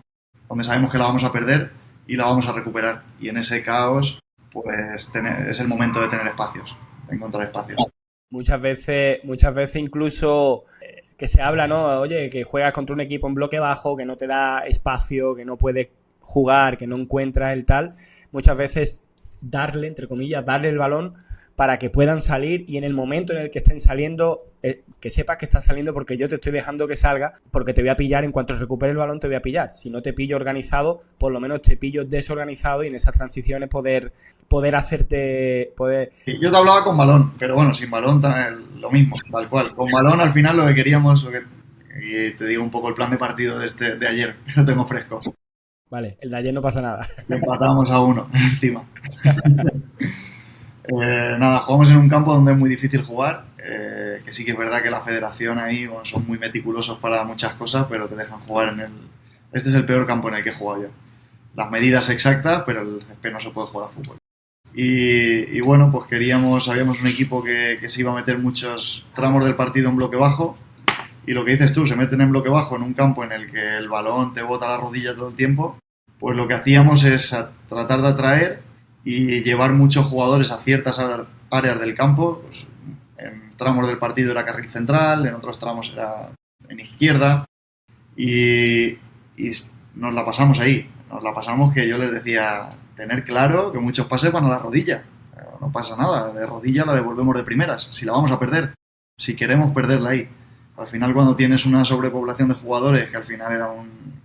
donde sabemos que la vamos a perder y la vamos a recuperar. Y en ese caos, pues es el momento de tener espacios, de encontrar espacios. Muchas veces incluso que se habla, ¿no? Oye, que juegas contra un equipo en bloque bajo, que no te da espacio, que no puedes jugar, que no encuentras el tal. Muchas veces darle, entre comillas, darle el balón para que puedan salir y en el momento en el que estén saliendo, que sepas que estás saliendo porque yo te estoy dejando que salga, porque te voy a pillar, en cuanto recupere el balón te voy a pillar. Si no te pillo organizado, por lo menos te pillo desorganizado y en esas transiciones poder hacerte... Yo te hablaba con balón, pero bueno, sin balón lo mismo, tal cual. Con balón al final lo que queríamos, y te digo un poco el plan de partido de ayer, que lo tengo fresco. Vale, el de ayer no pasa nada. Empatamos a 1 encima. Nada, jugamos en un campo donde es muy difícil jugar, que sí que es verdad que la federación ahí bueno, son muy meticulosos para muchas cosas, pero te dejan jugar Este es el peor campo en el que he jugado yo. Las medidas exactas, pero el césped no se puede jugar a fútbol. Y bueno, pues habíamos un equipo que se iba a meter muchos tramos del partido en bloque bajo, y lo que dices tú, se meten en bloque bajo en un campo en el que el balón te bota la rodilla todo el tiempo, pues lo que hacíamos es tratar de atraer y llevar muchos jugadores a ciertas áreas del campo. Pues en tramos del partido era carril central, en otros tramos era en izquierda y nos la pasamos ahí. Nos la pasamos que yo les decía tener claro que muchos pases van a la rodilla. No pasa nada, de rodilla la devolvemos de primeras, si la vamos a perder, si queremos perderla ahí. Al final cuando tienes una sobrepoblación de jugadores, que al final era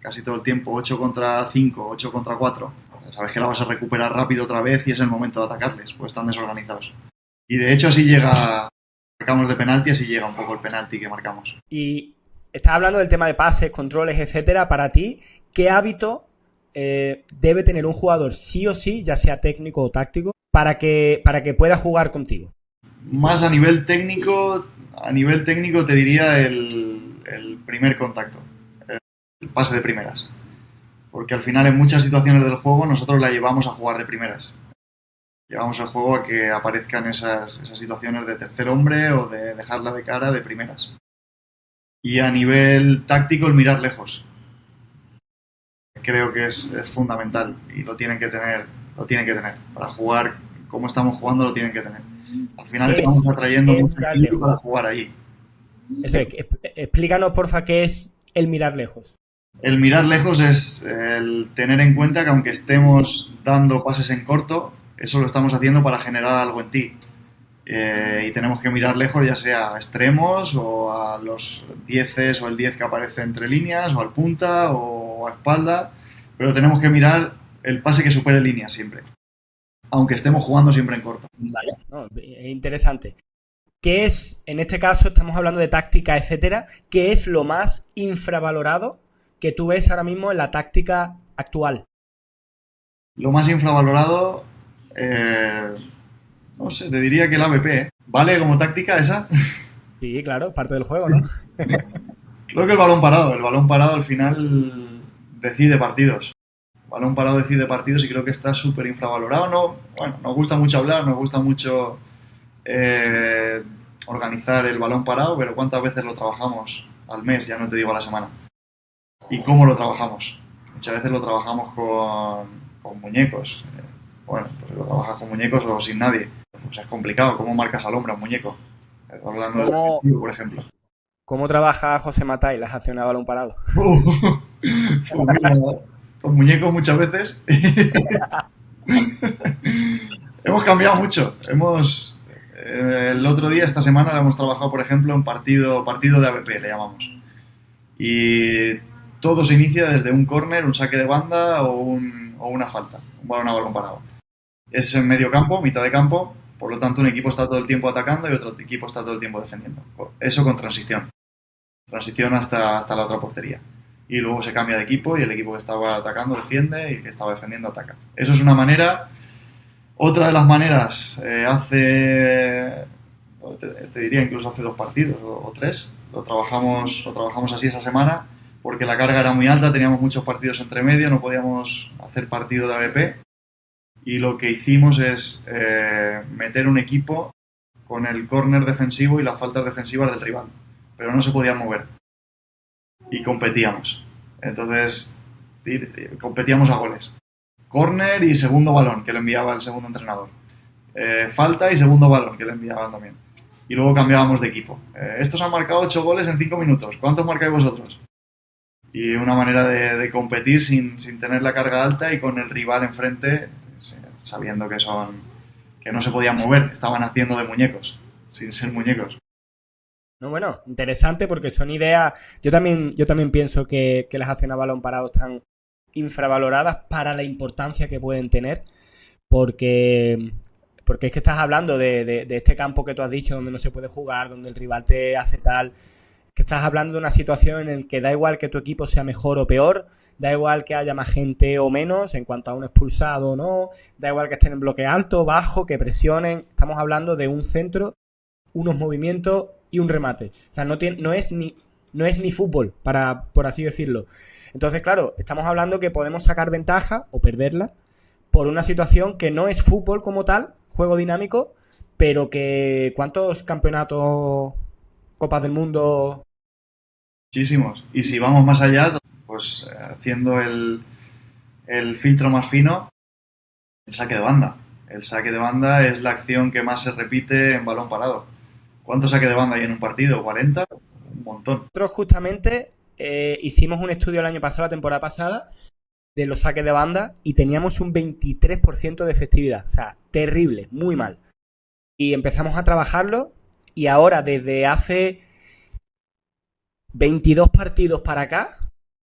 casi todo el tiempo 8 contra 5, 8 contra 4, sabes que la vas a recuperar rápido otra vez y es el momento de atacarles, pues están desorganizados. Y de hecho así marcamos de penalti, así llega un poco el penalti que marcamos. Y estás hablando del tema de pases, controles, etcétera. Para ti, ¿qué hábito debe tener un jugador sí o sí, ya sea técnico o táctico, para que pueda jugar contigo? Más a nivel técnico te diría el primer contacto, el pase de primeras. Porque al final en muchas situaciones del juego nosotros la llevamos a jugar de primeras. Llevamos el juego a que aparezcan esas situaciones de tercer hombre o de dejarla de cara de primeras. Y a nivel táctico, el mirar lejos. Creo que es fundamental y lo tienen que tener, lo tienen que tener. Para jugar como estamos jugando, lo tienen que tener. Al final estamos atrayendo ¿Qué es mucha mirar gente para lejos? jugar allí. Eso es, explícanos, porfa, qué es el mirar lejos. El mirar lejos es el tener en cuenta que aunque estemos dando pases en corto, eso lo estamos haciendo para generar algo en ti. Y tenemos que mirar lejos, ya sea a extremos o a los 10 o el 10 que aparece entre líneas, o al punta o a espalda, pero tenemos que mirar el pase que supere líneas siempre, aunque estemos jugando siempre en corto. Vale, no, es interesante. ¿Qué es, en este caso estamos hablando de táctica, etcétera, qué es lo más infravalorado que tú ves ahora mismo en la táctica actual? Lo más infravalorado, no sé, te diría que el ABP, ¿eh? ¿Vale como táctica esa? Sí, claro, parte del juego, ¿no? Creo que el balón parado al final decide partidos. El balón parado decide partidos y creo que está súper infravalorado. No, bueno, nos gusta mucho hablar, nos gusta mucho eh, organizar el balón parado, pero ¿cuántas veces lo trabajamos al mes? Ya no te digo a la semana. ¿Y cómo lo trabajamos? Muchas veces lo trabajamos con muñecos. Bueno, pues lo trabajas con muñecos o sin nadie. Pues es complicado. ¿Cómo marcas al hombre a un muñeco? Hablando de ¿Cómo, defensivo, por ejemplo. cómo trabaja José Matai las acciones a balón parado? Pues mira, con muñecos muchas veces. Hemos cambiado mucho. El otro día, esta semana, hemos trabajado, por ejemplo, en partido de ABP, le llamamos. Y todo se inicia desde un córner, un saque de banda o una falta, un balón a balón parado. Es en medio campo, mitad de campo, por lo tanto un equipo está todo el tiempo atacando y otro equipo está todo el tiempo defendiendo. Eso con transición. Transición hasta la otra portería. Y luego se cambia de equipo y el equipo que estaba atacando defiende y el que estaba defendiendo ataca. Eso es una manera. Otra de las maneras, te diría incluso hace 2 partidos o 3, lo trabajamos así esa semana porque la carga era muy alta, teníamos muchos partidos entre medio, no podíamos hacer partido de ABP y lo que hicimos es meter un equipo con el córner defensivo y las faltas defensivas del rival, pero no se podían mover y competíamos. Entonces, competíamos a goles. Córner y segundo balón que le enviaba el segundo entrenador. Falta y segundo balón que le enviaban también. Y luego cambiábamos de equipo. Estos han marcado 8 goles en 5 minutos. ¿Cuántos marcáis vosotros? Y una manera de competir sin tener la carga alta y con el rival enfrente, sabiendo que no se podían mover. Estaban haciendo de muñecos, sin ser muñecos. No, bueno, interesante porque son ideas. Yo también pienso que las acciones a balón parado están infravaloradas para la importancia que pueden tener, porque, porque es que estás hablando de este campo que tú has dicho, donde no se puede jugar, donde el rival te hace tal, que estás hablando de una situación en la que da igual que tu equipo sea mejor o peor, da igual que haya más gente o menos en cuanto a un expulsado o no, da igual que estén en bloque alto, bajo, que presionen, estamos hablando de un centro, unos movimientos y un remate. O sea, no es ni fútbol, por así decirlo. Entonces, claro, estamos hablando que podemos sacar ventaja o perderla por una situación que no es fútbol como tal, juego dinámico, pero que ¿cuántos campeonatos, Copas del Mundo? Muchísimos. Y si vamos más allá, pues haciendo el filtro más fino, el saque de banda. El saque de banda es la acción que más se repite en balón parado. ¿Cuántos saques de banda hay en un partido? ¿40? Un montón. Nosotros justamente hicimos un estudio el año pasado, la temporada pasada, de los saques de banda y teníamos un 23% de efectividad. O sea, terrible, muy mal. Y empezamos a trabajarlo y ahora desde hace 22 partidos para acá,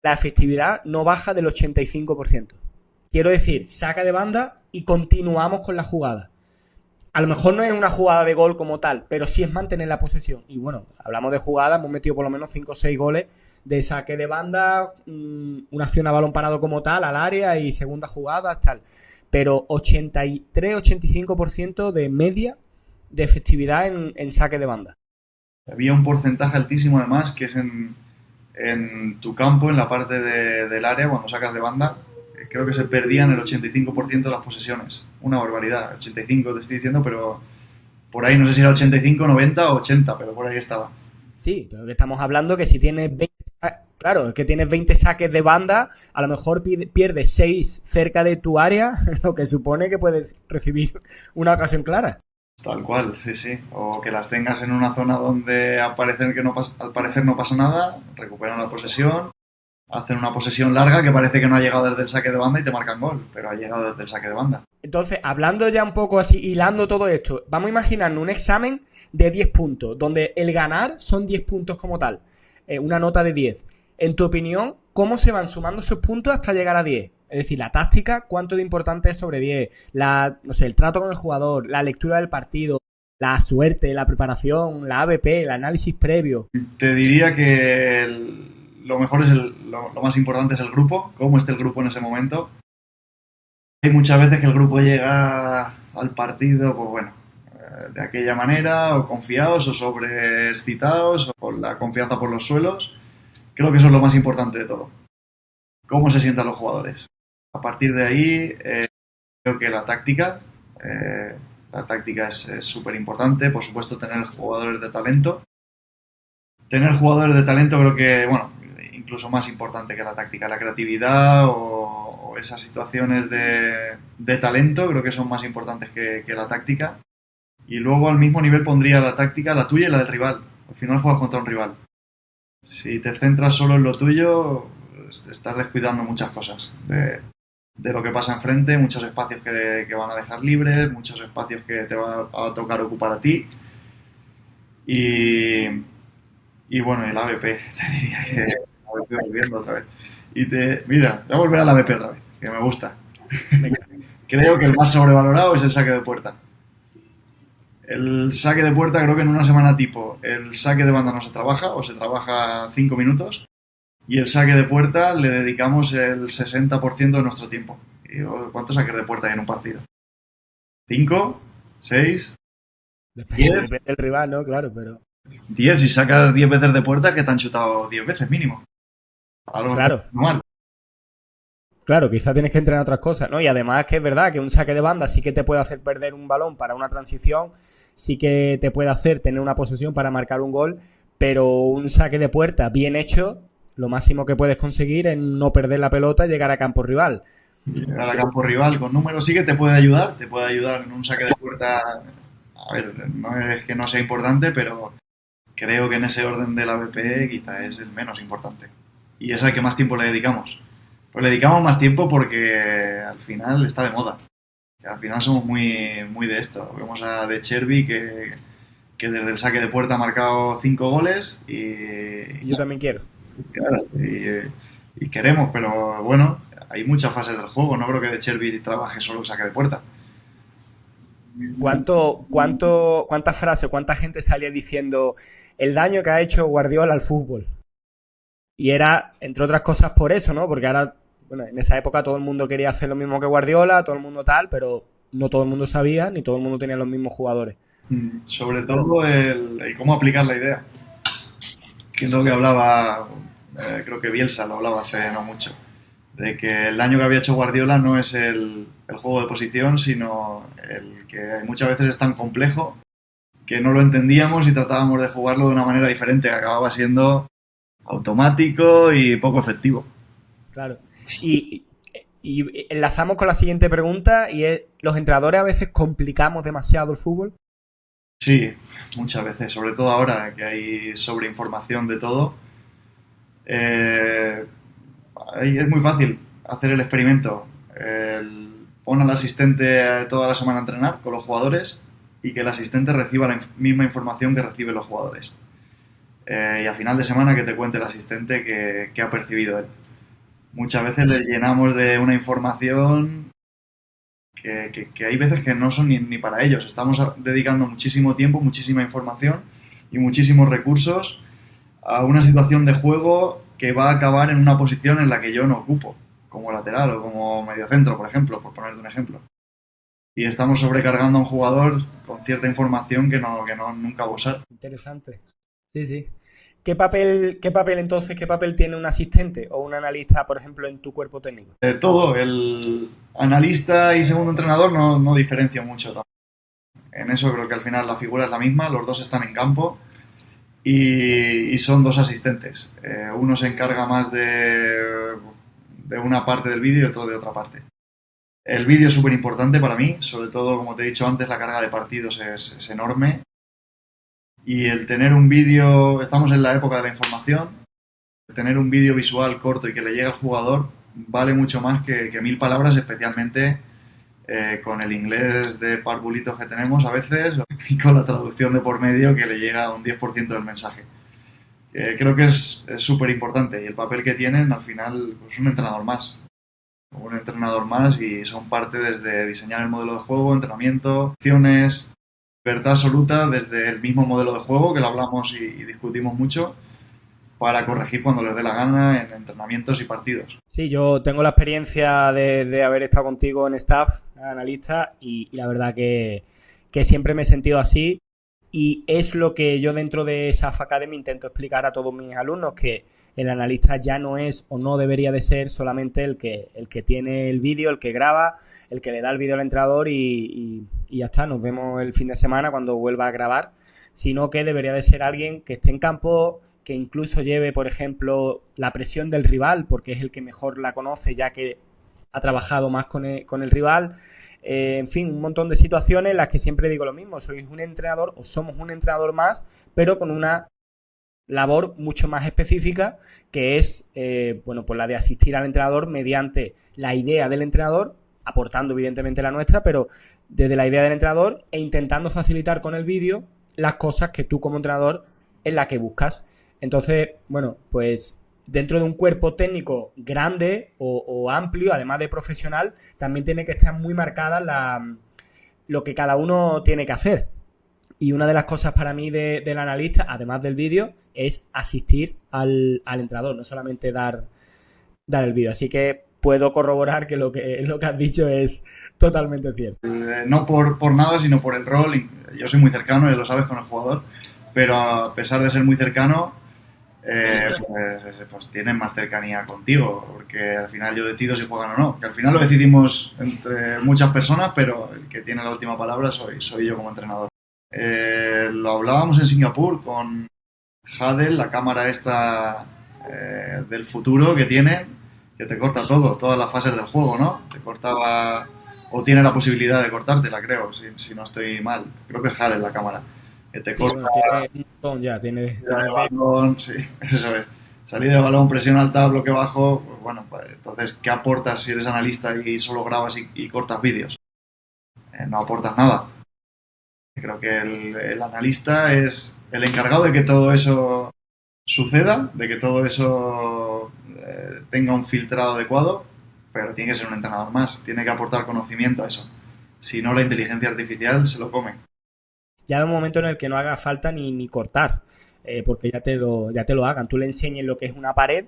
la efectividad no baja del 85%. Quiero decir, saca de banda y continuamos con la jugada. A lo mejor no es una jugada de gol como tal, pero sí es mantener la posesión. Y bueno, hablamos de jugada, hemos metido por lo menos 5 o 6 goles de saque de banda, una acción a balón parado como tal, al área y segunda jugada, tal. Pero 83-85% de media de efectividad en saque de banda. Había un porcentaje altísimo además que es en tu campo, en la parte del área, cuando sacas de banda, creo que se perdían el 85% de las posesiones. Una barbaridad. 85 te estoy diciendo, pero por ahí no sé si era 85, 90 o 80, pero por ahí estaba. Sí, pero que estamos hablando que si tienes 20, claro, que tienes 20 saques de banda, a lo mejor pierdes 6 cerca de tu área, lo que supone que puedes recibir una ocasión clara. Tal cual, sí, sí. O que las tengas en una zona donde al parecer no pasa nada, recuperan la posesión, hacen una posesión larga que parece que no ha llegado desde el saque de banda y te marcan gol, pero ha llegado desde el saque de banda. Entonces, hablando ya un poco así, hilando todo esto, vamos a imaginarnos un examen de 10 puntos, donde el ganar son 10 puntos como tal, una nota de 10. En tu opinión, ¿cómo se van sumando esos puntos hasta llegar a 10? Es decir, la táctica, ¿cuánto de importante es sobre 10? No sé, el trato con el jugador, la lectura del partido, la suerte, la preparación, la ABP, el análisis previo. Te diría que lo mejor es lo más importante es el grupo, cómo esté el grupo en ese momento. Hay muchas veces que el grupo llega al partido, pues bueno, de aquella manera, o confiados, o sobreexcitados, o con la confianza por los suelos. Creo que eso es lo más importante de todo. Cómo se sientan los jugadores. A partir de ahí, creo que la táctica es súper importante. Por supuesto, tener jugadores de talento. Tener jugadores de talento creo que, bueno, incluso más importante que la táctica, la creatividad o esas situaciones de talento, creo que son más importantes que la táctica. Y luego al mismo nivel pondría la táctica, la tuya y la del rival. Al final juegas contra un rival. Si te centras solo en lo tuyo, estás descuidando muchas cosas de lo que pasa enfrente, muchos espacios que van a dejar libres, muchos espacios que te va a tocar ocupar a ti. Y bueno, el ABP, te diría que estoy volviendo otra vez. Mira, voy a volver al ABP otra vez, que me gusta. Creo que el más sobrevalorado es el saque de puerta. El saque de puerta creo que en una semana tipo el saque de banda no se trabaja o se trabaja 5 minutos y el saque de puerta le dedicamos el 60% de nuestro tiempo. ¿Cuántos saques de puerta hay en un partido? ¿5? ¿6? Depende del rival, ¿no? Claro, pero... 10, si sacas 10 veces de puerta, que te han chutado 10 veces mínimo. Algo claro. Mal. Claro, quizás tienes que entrenar otras cosas, ¿no? Y además que es verdad que un saque de banda sí que te puede hacer perder un balón para una transición, sí que te puede hacer tener una posesión para marcar un gol, pero un saque de puerta bien hecho, lo máximo que puedes conseguir es no perder la pelota y llegar a campo rival. Llegar a campo rival con números sí que te puede ayudar en un saque de puerta. A ver, no es que no sea importante, pero creo que en ese orden del ABP quizá es el menos importante. Y es al que más tiempo le dedicamos. Pues le dedicamos más tiempo porque al final está de moda. Al final somos muy, muy de esto. Vemos a De Chervi que desde el saque de puerta ha marcado 5 goles y yo también quiero. Claro, y queremos, pero bueno, hay muchas fases del juego. No creo que De Chervi trabaje solo el saque de puerta. ¿Cuántas frases, cuánta gente salía diciendo el daño que ha hecho Guardiola al fútbol? Y era, entre otras cosas, por eso, ¿no? Porque ahora, bueno, en esa época todo el mundo quería hacer lo mismo que Guardiola, todo el mundo tal, pero no todo el mundo sabía, ni todo el mundo tenía los mismos jugadores. Sobre todo el cómo aplicar la idea. Que es lo que hablaba, creo que Bielsa lo hablaba hace no mucho. De que el daño que había hecho Guardiola no es el juego de posición, sino el que muchas veces es tan complejo que no lo entendíamos y tratábamos de jugarlo de una manera diferente, que acababa siendo automático y poco efectivo. Claro. Y enlazamos con la siguiente pregunta y es, ¿los entrenadores a veces complicamos demasiado el fútbol? Sí, muchas veces, sobre todo ahora que hay sobreinformación de todo. Es muy fácil hacer el experimento. Pon al asistente toda la semana a entrenar con los jugadores y que el asistente reciba la misma información que reciben los jugadores. Y a final de semana que te cuente el asistente que ha percibido él. Muchas veces le llenamos de una información que hay veces que no son ni para ellos. Estamos dedicando muchísimo tiempo, muchísima información y muchísimos recursos a una situación de juego que va a acabar en una posición en la que yo no ocupo, como lateral o como mediocentro, por ejemplo, por ponerte un ejemplo. Y estamos sobrecargando a un jugador con cierta información que nunca va a usar. Interesante. Sí, sí. ¿Qué papel tiene un asistente o un analista, por ejemplo, en tu cuerpo técnico? Todo. El analista y segundo entrenador no diferencia mucho. En eso creo que al final la figura es la misma, los dos están en campo y son dos asistentes. Uno se encarga más de una parte del vídeo y otro de otra parte. El vídeo es súper importante para mí, sobre todo, como te he dicho antes, la carga de partidos es enorme. Y el tener un vídeo, estamos en la época de la información, tener un vídeo visual corto y que le llegue al jugador vale mucho más que 1000 palabras, especialmente con el inglés de parvulitos que tenemos a veces y con la traducción de por medio que le llega a un 10% del mensaje. Creo que es súper importante y el papel que tienen al final es un entrenador más. Un entrenador más y son parte desde diseñar el modelo de juego, entrenamiento, acciones, libertad absoluta desde el mismo modelo de juego que lo hablamos y discutimos mucho para corregir cuando les dé la gana en entrenamientos y partidos. Sí, yo tengo la experiencia de haber estado contigo en staff, analista, y la verdad que siempre me he sentido así y es lo que yo dentro de SAF Academy intento explicar a todos mis alumnos, que el analista ya no es o no debería de ser solamente el que tiene el vídeo, el que graba, el que le da el vídeo al entrenador y ya está, nos vemos el fin de semana cuando vuelva a grabar, sino que debería de ser alguien que esté en campo, que incluso lleve, por ejemplo, la presión del rival, porque es el que mejor la conoce, ya que ha trabajado más con el rival. En fin, un montón de situaciones en las que siempre digo lo mismo, sois un entrenador o somos un entrenador más, pero con una labor mucho más específica, que es bueno, pues la de asistir al entrenador mediante la idea del entrenador, aportando evidentemente la nuestra, pero desde la idea del entrenador e intentando facilitar con el vídeo las cosas que tú como entrenador es la que buscas. Entonces, bueno, pues dentro de un cuerpo técnico grande o amplio, además de profesional, también tiene que estar muy marcada lo que cada uno tiene que hacer. Y una de las cosas para mí del analista, además del vídeo, es asistir al entrenador, no solamente dar el vídeo. Así que puedo corroborar que lo que has dicho es totalmente cierto. No por nada, sino por el rol. Yo soy muy cercano, ya lo sabes, con el jugador, pero a pesar de ser muy cercano, pues tienen más cercanía contigo, porque al final yo decido si juegan o no, que al final lo decidimos entre muchas personas, pero el que tiene la última palabra soy yo como entrenador. Lo hablábamos en Singapur con Hudl, la cámara esta del futuro que tienen, que te corta todas las fases del juego, ¿no? Te cortaba, o tiene la posibilidad de cortártela, creo, si no estoy mal. Creo que es Hudl la cámara. Que te corta, bueno, tiene un montón ya, tiene balón, sí, eso es. Salida de balón, presión alta, bloque bajo, pues bueno, pues entonces, ¿qué aportas si eres analista y solo grabas y cortas vídeos? No aportas nada. Creo que el analista es el encargado de que todo eso suceda, de que todo eso tenga un filtrado adecuado, pero tiene que ser un entrenador más, tiene que aportar conocimiento a eso. Si no, la inteligencia artificial se lo come. Ya hay un momento en el que no haga falta ni cortar, porque ya te lo hagan. Tú le enseñes lo que es una pared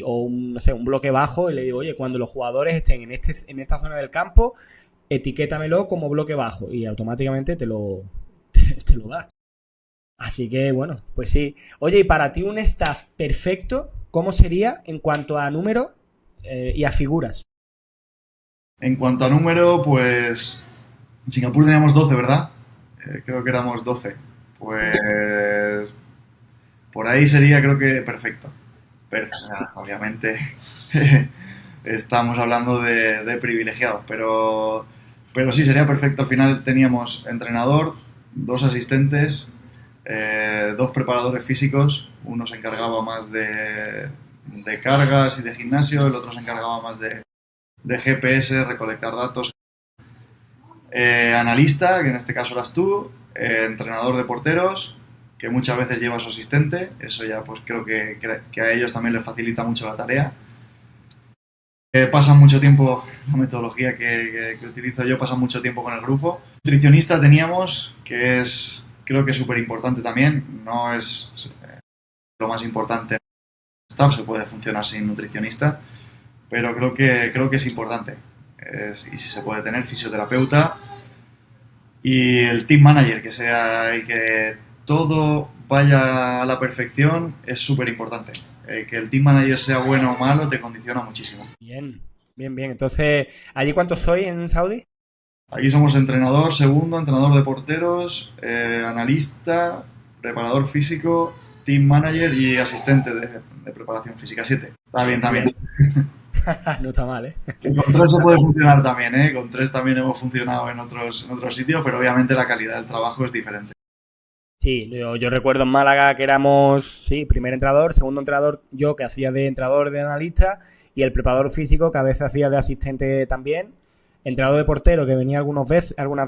o no sé, un bloque bajo y le digo, oye, cuando los jugadores estén en esta zona del campo, etiquétamelo como bloque bajo y automáticamente te lo da. Así que bueno, pues sí. Oye, y para ti un staff perfecto, ¿cómo sería en cuanto a número y a figuras? En cuanto a número, pues en Singapur teníamos 12, ¿verdad? Creo que éramos 12. Pues por ahí sería, creo que perfecto. Obviamente estamos hablando de privilegiados, pero sí, sería perfecto. Al final teníamos entrenador, 2 asistentes, 2 preparadores físicos. Uno se encargaba más de cargas y de gimnasio, el otro se encargaba más de GPS, recolectar datos. Analista, que en este caso eras tú, entrenador de porteros, que muchas veces lleva a su asistente. Eso ya pues creo que a ellos también les facilita mucho la tarea. Pasan mucho tiempo, la metodología que utilizo yo, pasa mucho tiempo con el grupo. Nutricionista teníamos, que creo que es súper importante también. No es lo más importante. Se puede funcionar sin nutricionista, pero creo que es importante. Y si se puede tener fisioterapeuta y el team manager, que sea el que todo vaya a la perfección, es súper importante. Que el team manager sea bueno o malo te condiciona muchísimo. Bien. Entonces, ¿allí cuántos sois en Saudi? Aquí somos entrenador segundo, entrenador de porteros, analista preparador físico, team manager y asistente de preparación física, 7. Está bien también. No está mal, ¿eh? Y con 3 se puede funcionar también, ¿eh? Con 3 también hemos funcionado en otros sitios, pero obviamente la calidad del trabajo es diferente. Sí, yo recuerdo en Málaga que éramos, sí, primer entrenador, segundo entrenador, yo que hacía de entrenador de analista y el preparador físico que a veces hacía de asistente también, entrenador de portero que venía algunas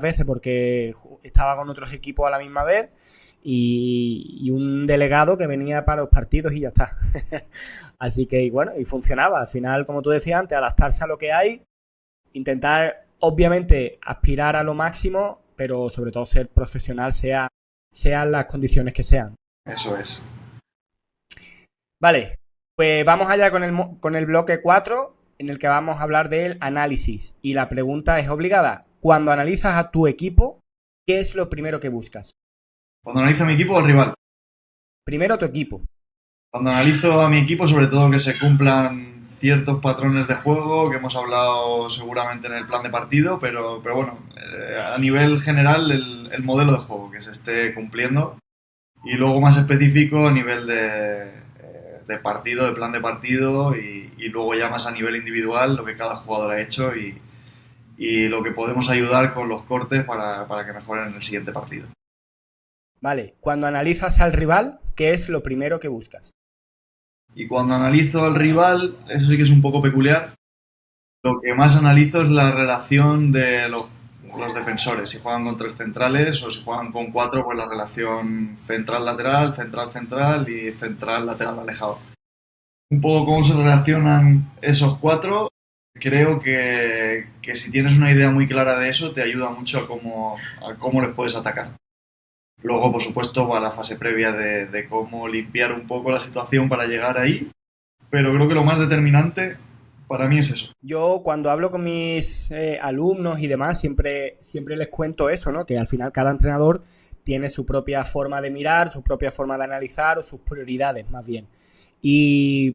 veces porque estaba con otros equipos a la misma vez y un delegado que venía para los partidos y ya está. Así que, bueno, y funcionaba. Al final, como tú decías antes, adaptarse a lo que hay, intentar, obviamente, aspirar a lo máximo, pero sobre todo ser profesional, sean las condiciones que sean. Eso es. Vale, pues vamos allá con el bloque 4, en el que vamos a hablar del análisis. Y la pregunta es obligada. Cuando analizas a tu equipo, ¿qué es lo primero que buscas? Cuando analizo a mi equipo o al rival. Primero tu equipo. Cuando analizo a mi equipo, sobre todo que se cumplan ciertos patrones de juego que hemos hablado seguramente en el plan de partido, pero bueno, a nivel general el modelo de juego que se esté cumpliendo y luego más específico a nivel de partido, de plan de partido y luego ya más a nivel individual lo que cada jugador ha hecho y lo que podemos ayudar con los cortes para que mejoren en el siguiente partido. Vale, cuando analizas al rival, ¿qué es lo primero que buscas? Y cuando analizo al rival, eso sí que es un poco peculiar, lo que más analizo es la relación de los defensores, si juegan con 3 centrales o si juegan con 4, pues la relación central-lateral, central-central y central-lateral alejado. Un poco cómo se relacionan esos 4, creo que si tienes una idea muy clara de eso te ayuda mucho a cómo les puedes atacar. Luego, por supuesto, va la fase previa de cómo limpiar un poco la situación para llegar ahí, pero creo que lo más determinante para mí es eso. Yo cuando hablo con mis alumnos y demás siempre les cuento eso, ¿no? Que al final cada entrenador tiene su propia forma de mirar, su propia forma de analizar o sus prioridades más bien. Y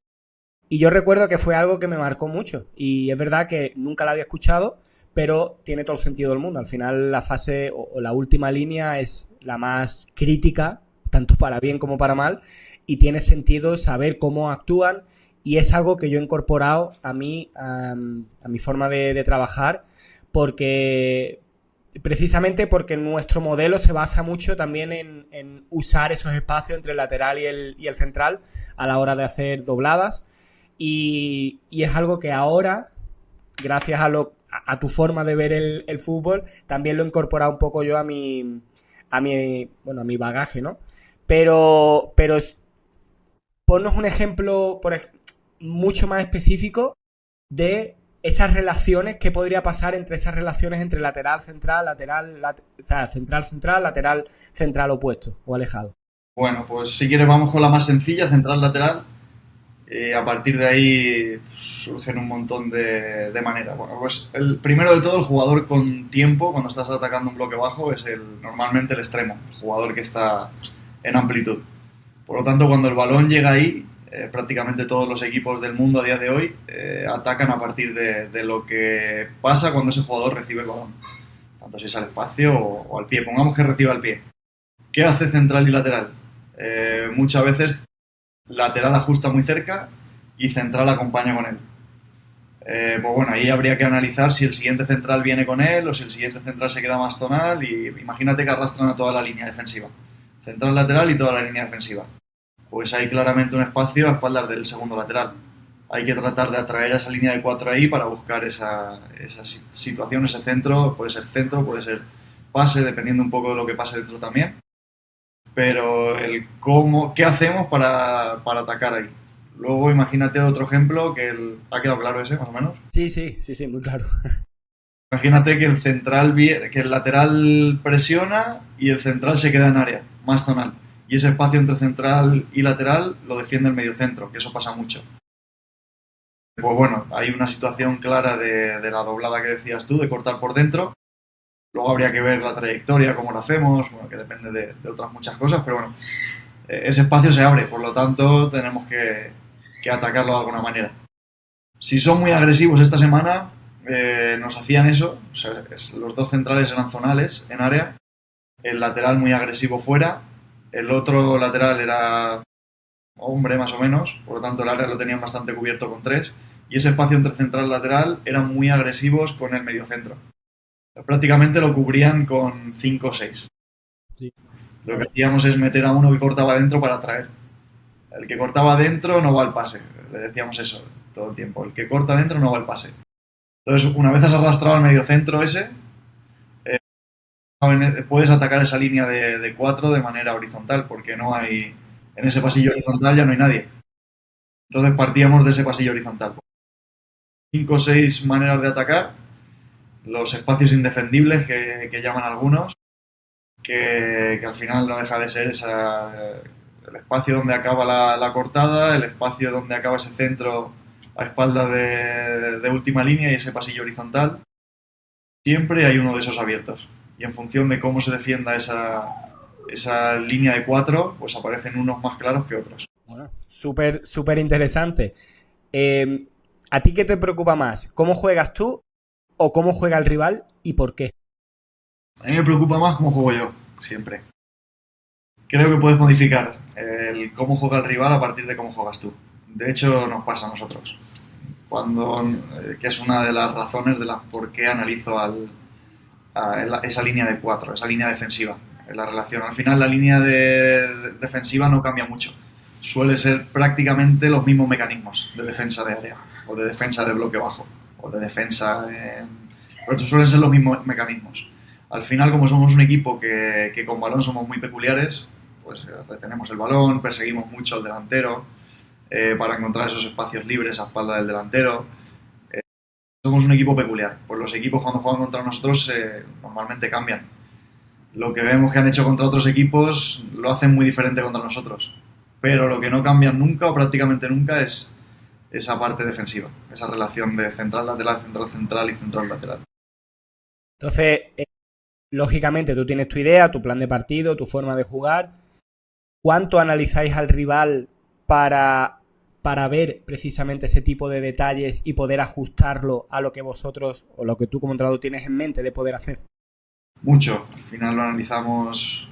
yo recuerdo que fue algo que me marcó mucho y es verdad que nunca la había escuchado, pero tiene todo el sentido del mundo. Al final la fase o la última línea es la más crítica, tanto para bien como para mal, y tiene sentido saber cómo actúan y es algo que yo he incorporado a mi forma de trabajar precisamente porque nuestro modelo se basa mucho también en usar esos espacios entre el lateral y el central a la hora de hacer dobladas y es algo que ahora, gracias a tu forma de ver el fútbol, también lo he incorporado un poco yo a mi bagaje, ¿no? Pero ponnos un ejemplo mucho más específico de esas relaciones, qué podría pasar entre esas relaciones entre central, central, lateral opuesto o alejado. Bueno, pues si quieres vamos con la más sencilla, central-lateral. A partir de ahí surgen un montón de maneras. Bueno, pues el primero de todo, el jugador con tiempo, cuando estás atacando un bloque bajo, es normalmente el extremo, el jugador que está en amplitud. Por lo tanto, cuando el balón llega ahí, prácticamente todos los equipos del mundo a día de hoy atacan a partir de lo que pasa cuando ese jugador recibe el balón. Tanto si es al espacio o al pie. Pongamos que reciba al pie. ¿Qué hace central y lateral? Muchas veces lateral ajusta muy cerca y central acompaña con él. Pues bueno, ahí habría que analizar si el siguiente central viene con él o si el siguiente central se queda más zonal y imagínate que arrastran a toda la línea defensiva. Central, lateral y toda la línea defensiva. Pues hay claramente un espacio a espaldas del segundo lateral. Hay que tratar de atraer a esa línea de 4 ahí para buscar esa situación, ese centro, puede ser pase, dependiendo un poco de lo que pase dentro también. Pero ¿qué hacemos para atacar ahí? Luego imagínate otro ejemplo ¿ha quedado claro ese más o menos? Sí, muy claro. Imagínate que el lateral presiona y el central se queda en área, más zonal. Y ese espacio entre central y lateral lo defiende el mediocentro, que eso pasa mucho. Pues bueno, hay una situación clara de la doblada que decías tú, de cortar por dentro. Luego habría que ver la trayectoria, cómo lo hacemos, bueno, que depende de otras muchas cosas, pero bueno, ese espacio se abre, por lo tanto tenemos que atacarlo de alguna manera. Si son muy agresivos esta semana, nos hacían eso, o sea, los dos centrales eran zonales en área, el lateral muy agresivo fuera El otro lateral era hombre más o menos, por lo tanto el área lo tenían bastante cubierto con 3, y ese espacio entre central y lateral eran muy agresivos con el mediocentro. Prácticamente lo cubrían con 5 o 6. Sí. Lo que hacíamos es meter a uno que cortaba dentro para atraer. El que cortaba dentro no va al pase, le decíamos eso todo el tiempo, el que corta dentro no va al pase. Entonces, una vez has arrastrado al mediocentro ese, puedes atacar esa línea de 4 de manera horizontal, porque no hay, en ese pasillo horizontal ya no hay nadie. Entonces partíamos de ese pasillo horizontal. 5 o 6 maneras de atacar, los espacios indefendibles que llaman algunos, que al final no deja de ser el espacio donde acaba la cortada, el espacio donde acaba ese centro a espaldas de última línea y ese pasillo horizontal. Siempre hay uno de esos abiertos. Y en función de cómo se defienda esa línea de 4, pues aparecen unos más claros que otros. Bueno, súper interesante. ¿A ti qué te preocupa más? ¿Cómo juegas tú o cómo juega el rival y por qué? A mí me preocupa más cómo juego yo, siempre. Creo que puedes modificar el cómo juega el rival a partir de cómo juegas tú. De hecho, nos pasa a nosotros. Que es una de las razones de las por qué analizo esa línea de 4, esa línea defensiva, la relación. Al final la línea defensiva no cambia mucho. Suele ser prácticamente los mismos mecanismos de defensa de área, o de defensa de bloque bajo, o de defensa... Pero suelen ser los mismos mecanismos. Al final, como somos un equipo que con balón somos muy peculiares, pues retenemos el balón, perseguimos mucho al delantero para encontrar esos espacios libres a espalda del delantero. Somos un equipo peculiar. Pues los equipos cuando juegan contra nosotros normalmente cambian. Lo que vemos que han hecho contra otros equipos lo hacen muy diferente contra nosotros. Pero lo que no cambian nunca o prácticamente nunca es esa parte defensiva, esa relación de central-lateral, central-central y central-lateral. Entonces, lógicamente tú tienes tu idea, tu plan de partido, tu forma de jugar. ¿Cuánto analizáis al rival para ver precisamente ese tipo de detalles y poder ajustarlo a lo que vosotros o lo que tú como entrenador tienes en mente de poder hacer? Mucho. Al final lo analizamos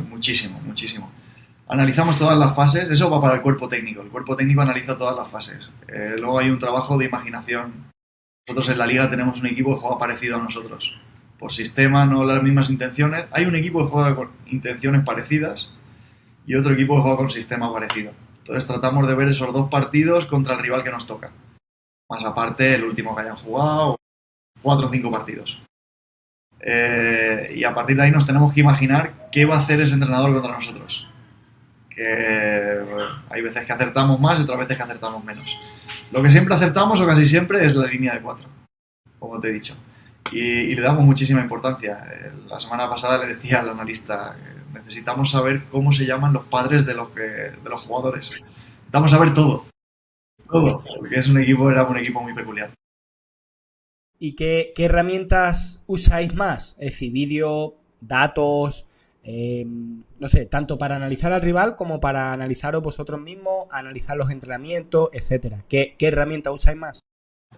muchísimo, muchísimo. Analizamos todas las fases, eso va para el cuerpo técnico. El cuerpo técnico analiza todas las fases. Luego hay un trabajo de imaginación. Nosotros en la liga tenemos un equipo que juega parecido a nosotros. Por sistema, no las mismas intenciones. Hay un equipo que juega con intenciones parecidas y otro equipo que juega con sistema parecido. Entonces tratamos de ver esos dos partidos contra el rival que nos toca. Más aparte el último que hayan jugado, 4 o 5 partidos. Y a partir de ahí nos tenemos que imaginar qué va a hacer ese entrenador contra nosotros. Hay veces que acertamos más y otras veces que acertamos menos. Lo que siempre acertamos, o casi siempre, es la línea de 4, como te he dicho. Y le damos muchísima importancia. La semana pasada le decía al analista, necesitamos saber cómo se llaman los padres de los jugadores. Necesitamos saber todo, porque era un equipo muy peculiar. ¿Y qué herramientas usáis más? Es decir, vídeo, datos, no sé, tanto para analizar al rival como para analizaros vosotros mismos, analizar los entrenamientos, etcétera. ¿Qué herramientas usáis más?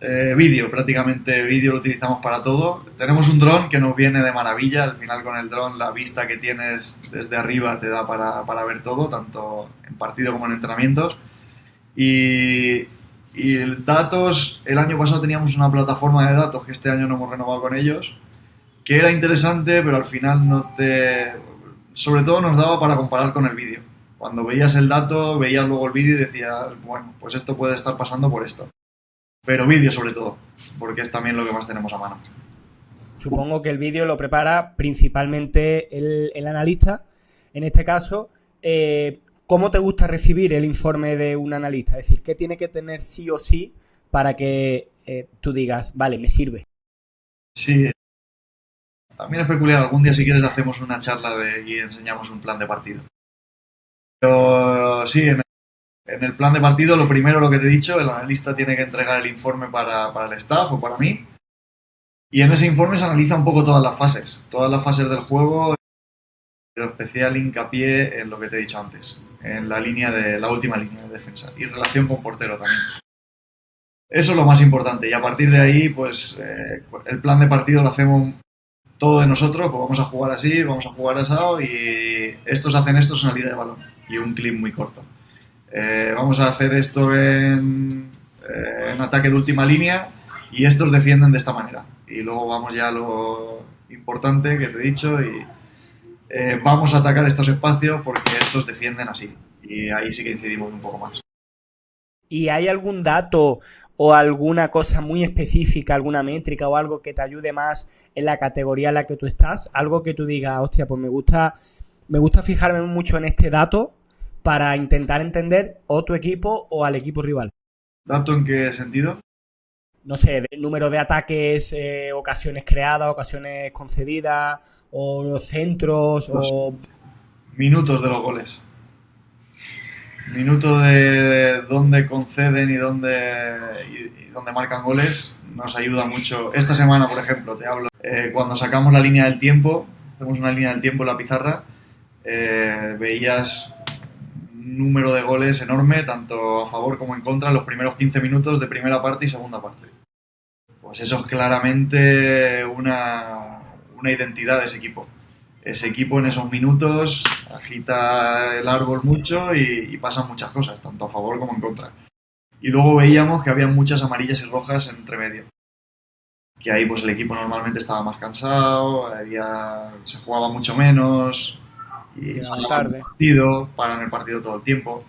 Vídeo, prácticamente vídeo lo utilizamos para todo. Tenemos un dron que nos viene de maravilla. Al final con el dron la vista que tienes desde arriba te da para ver todo, tanto en partido como en entrenamientos. Y datos, el año pasado teníamos una plataforma de datos que este año no hemos renovado con ellos, que era interesante, pero al final sobre todo nos daba para comparar con el vídeo. Cuando veías el dato, veías luego el vídeo y decías, bueno, pues esto puede estar pasando por esto. Pero vídeo sobre todo, porque es también lo que más tenemos a mano. Supongo que el vídeo lo prepara principalmente el analista. En este caso, ¿cómo te gusta recibir el informe de un analista? Es decir, ¿qué tiene que tener sí o sí para que tú digas, vale, me sirve? Sí, también es peculiar. Algún día, si quieres, hacemos una charla y enseñamos un plan de partido. Pero sí, en el plan de partido, lo primero, lo que te he dicho, el analista tiene que entregar el informe para el staff o para mí. Y en ese informe se analiza un poco todas las fases del juego, pero especial hincapié en lo que te he dicho antes, en la última línea de defensa y relación con portero también. Eso es lo más importante y a partir de ahí, pues el plan de partido lo hacemos todo de nosotros, pues vamos a jugar así, vamos a jugar asado y estos hacen esto en salida de balón y un clip muy corto. Vamos a hacer esto en ataque de última línea y estos defienden de esta manera. Y luego vamos ya a lo importante que te he dicho y vamos a atacar estos espacios porque estos defienden así. Y ahí sí que incidimos un poco más. ¿Y hay algún dato o alguna cosa muy específica, alguna métrica o algo que te ayude más en la categoría en la que tú estás? Algo que tú digas, hostia, pues me gusta fijarme mucho en este dato para intentar entender o tu equipo o al equipo rival. ¿Dato en qué sentido? No sé, el número de ataques, ocasiones creadas, ocasiones concedidas, o los centros, o... Minutos de los goles. Minuto de dónde conceden y dónde marcan goles nos ayuda mucho. Esta semana, por ejemplo, te hablo, cuando sacamos la línea del tiempo, hacemos una línea del tiempo en la pizarra, veías un número de goles enorme, tanto a favor como en contra, en los primeros 15 minutos de primera parte y segunda parte. Pues eso es claramente una identidad de ese equipo. Ese equipo en esos minutos agita el árbol mucho y pasan muchas cosas, tanto a favor como en contra. Y luego veíamos que había muchas amarillas y rojas entre medio. Que ahí pues el equipo normalmente estaba más cansado, se jugaba mucho menos y paran el partido todo el tiempo.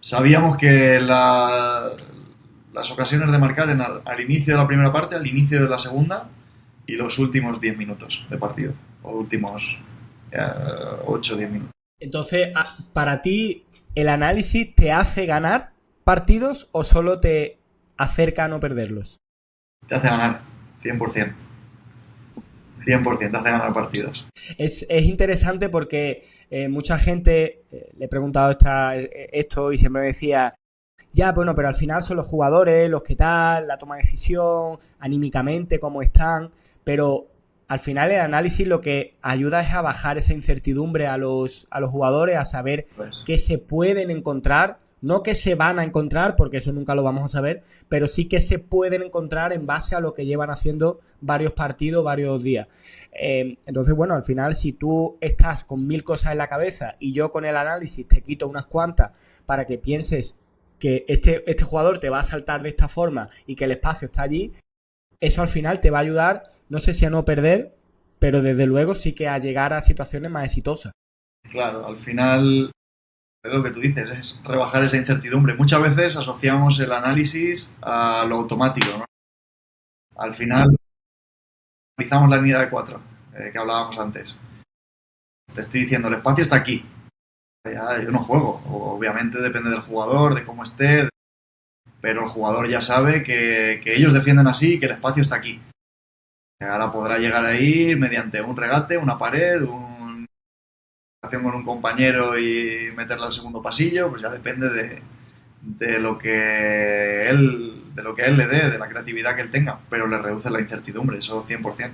Sabíamos que las ocasiones de marcar al inicio de la primera parte, al inicio de la segunda y los últimos 10 minutos de partido, o últimos 8 o 10 minutos. Entonces, para ti, ¿el análisis te hace ganar partidos o solo te acerca a no perderlos? Te hace ganar, 100%. 100%, te hace ganar partidos. Es interesante porque mucha gente, le he preguntado esto y siempre me decía, ya, bueno, pero al final son los jugadores, los que tal, la toma de decisión, anímicamente, cómo están, pero al final el análisis lo que ayuda es a bajar esa incertidumbre a los jugadores, a saber qué se pueden encontrar, no que se van a encontrar, porque eso nunca lo vamos a saber, pero sí que se pueden encontrar en base a lo que llevan haciendo varios partidos, varios días. Entonces, bueno, al final si tú estás con 1000 cosas en la cabeza y yo con el análisis te quito unas cuantas para que pienses que este jugador te va a saltar de esta forma y que el espacio está allí, eso al final te va a ayudar, no sé si a no perder, pero desde luego sí que a llegar a situaciones más exitosas. Claro, al final es lo que tú dices, es rebajar esa incertidumbre. Muchas veces asociamos el análisis a lo automático, ¿no? Al final analizamos la unidad de 4 que hablábamos antes. Te estoy diciendo, el espacio está aquí. Ya, yo no juego, obviamente depende del jugador, de cómo esté, pero el jugador ya sabe que ellos defienden así y que el espacio está aquí. Ahora podrá llegar ahí mediante un regate, una pared, una acción con un compañero y meterla al segundo pasillo, pues ya depende de lo que él le dé, de la creatividad que él tenga, pero le reduce la incertidumbre, eso 100%.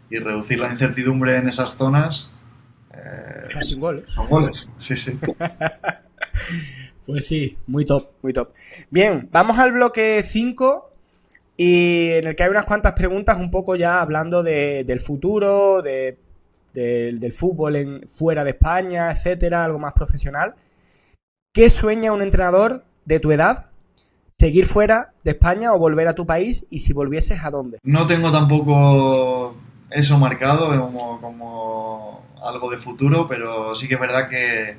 Y reducir la incertidumbre en esas zonas Sin goles. Son goles, sí, sí. Pues sí, muy top, muy top. Bien, vamos al bloque 5 y en el que hay unas cuantas preguntas un poco ya hablando del futuro, del fútbol fuera de España, etcétera, algo más profesional. ¿Qué sueña un entrenador de tu edad? ¿Seguir fuera de España o volver a tu país? Y si volvieses, ¿a dónde? No tengo tampoco eso marcado como algo de futuro, pero sí que es verdad que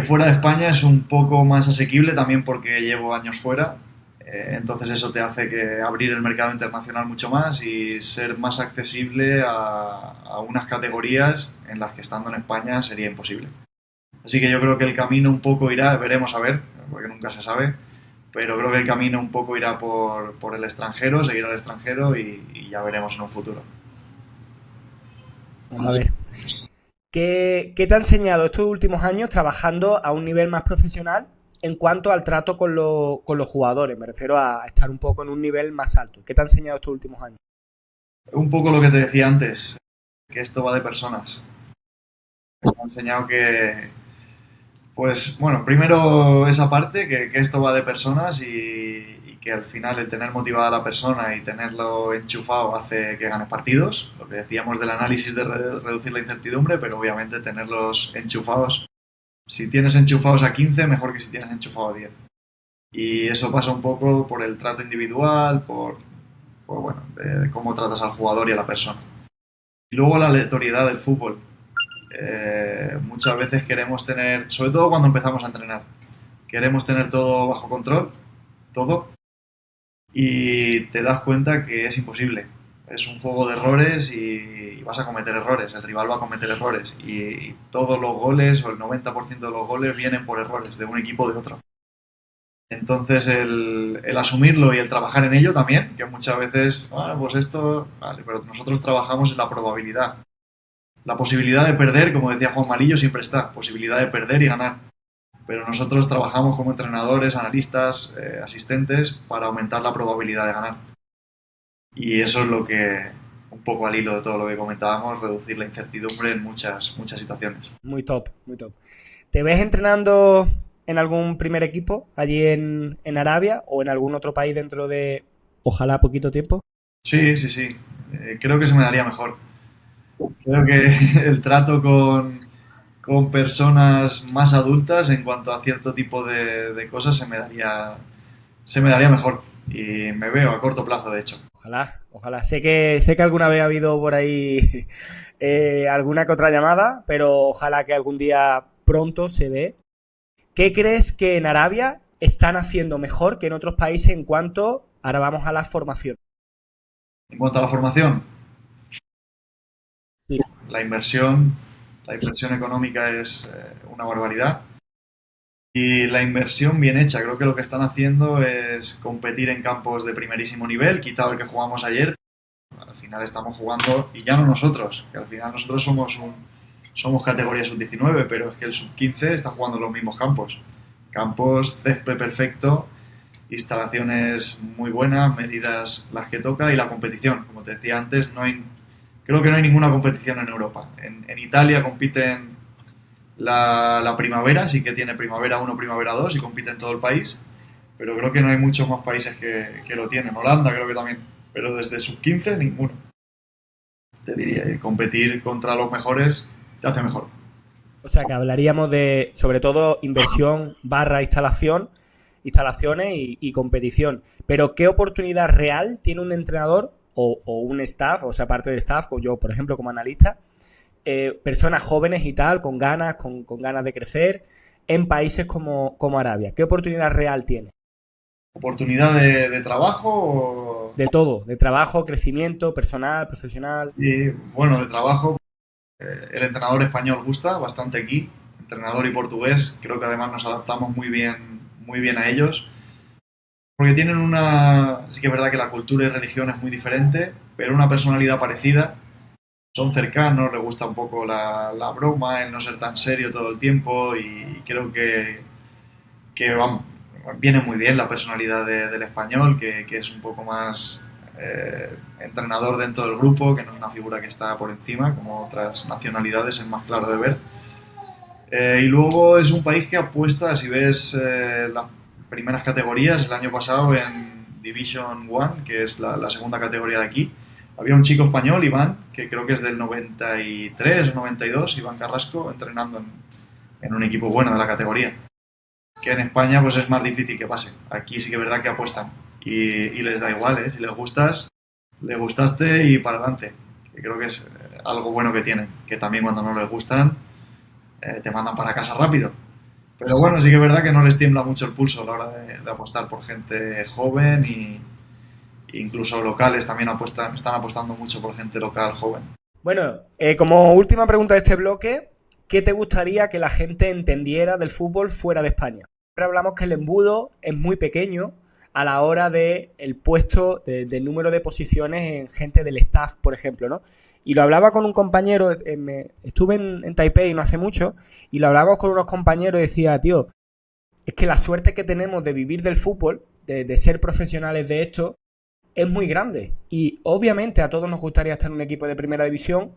fuera de España es un poco más asequible también porque llevo años fuera. Entonces eso te hace que abrir el mercado internacional mucho más y ser más accesible a unas categorías en las que estando en España sería imposible. Así que yo creo que el camino un poco irá, veremos a ver, porque nunca se sabe, pero creo que el camino un poco irá por el extranjero, seguir al extranjero y ya veremos en un futuro. A ver. ¿Qué te ha enseñado estos últimos años trabajando a un nivel más profesional en cuanto al trato con los jugadores? Me refiero a estar un poco en un nivel más alto. ¿Qué te ha enseñado estos últimos años? Un poco lo que te decía antes, que esto va de personas. Me ha enseñado que, pues bueno, primero esa parte, que esto va de personas y que al final el tener motivada a la persona y tenerlo enchufado hace que ganes partidos, lo que decíamos del análisis de reducir la incertidumbre, pero obviamente tenerlos enchufados. Si tienes enchufados a 15, mejor que si tienes enchufado a 10. Y eso pasa un poco por el trato individual, bueno, de cómo tratas al jugador y a la persona. Y luego la aleatoriedad del fútbol. Muchas veces queremos tener, sobre todo cuando empezamos a entrenar, queremos tener todo bajo control, todo, y te das cuenta que es imposible. Es un juego de errores y vas a cometer errores, el rival va a cometer errores y todos los goles o el 90% de los goles vienen por errores de un equipo o de otro. Entonces el asumirlo y el trabajar en ello también, que muchas veces, bueno, pues esto, vale, pero nosotros trabajamos en la probabilidad. La posibilidad de perder, como decía Juan Malillo, siempre está, posibilidad de perder y ganar. Pero nosotros trabajamos como entrenadores, analistas, asistentes, para aumentar la probabilidad de ganar. Y eso es lo que, un poco al hilo de todo lo que comentábamos, reducir la incertidumbre en muchas situaciones. Muy top, muy top. ¿Te ves entrenando en algún primer equipo allí en Arabia o en algún otro país dentro de, ojalá, poquito tiempo? Sí. Creo que se me daría mejor. Creo que el trato con personas más adultas en cuanto a cierto tipo de cosas se me daría mejor. Y me veo a corto plazo, de hecho. Ojalá. Sé que alguna vez ha habido por ahí alguna que otra llamada, pero ojalá que algún día pronto se dé. ¿Qué crees que en Arabia están haciendo mejor que en otros países en cuanto, ahora vamos a la formación? En cuanto a la formación, Sí. la inversión económica es una barbaridad. Y la inversión bien hecha, creo que lo que están haciendo es competir en campos de primerísimo nivel, quitado el que jugamos ayer. Al final estamos jugando, y ya no nosotros, que al final nosotros somos categoría sub-19, pero es que el sub-15 está jugando en los mismos campos. Campos, césped perfecto, instalaciones muy buenas, medidas las que toca y la competición. Como te decía antes, creo que no hay ninguna competición en Europa. En Italia compiten la primavera, sí que tiene primavera 1, primavera 2 y compite en todo el país, pero creo que no hay muchos más países que lo tienen. Holanda creo que también, pero desde sub-15 ninguno. Te diría, y competir contra los mejores te hace mejor. O sea que hablaríamos de, sobre todo, inversión / instalaciones y competición. Pero ¿qué oportunidad real tiene un entrenador o un staff, o sea, parte del staff, o yo, por ejemplo, como analista, personas jóvenes y tal, con ganas de crecer, en países como Arabia? ¿Qué oportunidad real tiene? ¿Oportunidad de trabajo o...? De todo, de trabajo, crecimiento, personal, profesional. Y, bueno, de trabajo, el entrenador español gusta bastante aquí, entrenador y portugués, creo que además nos adaptamos muy bien a ellos, porque tienen sí que es verdad que la cultura y religión es muy diferente, pero una personalidad parecida. Son cercanos, les gusta un poco la broma, el no ser tan serio todo el tiempo y creo que viene muy bien la personalidad del español, que es un poco más entrenador dentro del grupo, que no es una figura que está por encima, como otras nacionalidades, es más claro de ver. Y luego es un país que apuesta, si ves las primeras categorías, el año pasado en Division 1, que es la segunda categoría de aquí, había un chico español, Iván, que creo que es del 93 o 92, Iván Carrasco, entrenando en un equipo bueno de la categoría. Que en España pues es más difícil que pase. Aquí sí que es verdad que apuestan. Y les da igual, ¿eh? Si les gustas, les gustaste y para adelante. Que creo que es algo bueno que tienen. Que también cuando no les gustan, te mandan para casa rápido. Pero bueno, sí que es verdad que no les tiembla mucho el pulso a la hora de apostar por gente joven y incluso locales también están apostando mucho por gente local joven. Bueno, como última pregunta de este bloque, ¿qué te gustaría que la gente entendiera del fútbol fuera de España? Siempre hablamos que el embudo es muy pequeño a la hora del puesto, del número de posiciones en gente del staff, por ejemplo, ¿no? Y lo hablaba con un compañero, estuve en Taipei no hace mucho, y lo hablábamos con unos compañeros y decía, tío, es que la suerte que tenemos de vivir del fútbol, de ser profesionales de esto, es muy grande. Y obviamente a todos nos gustaría estar en un equipo de primera división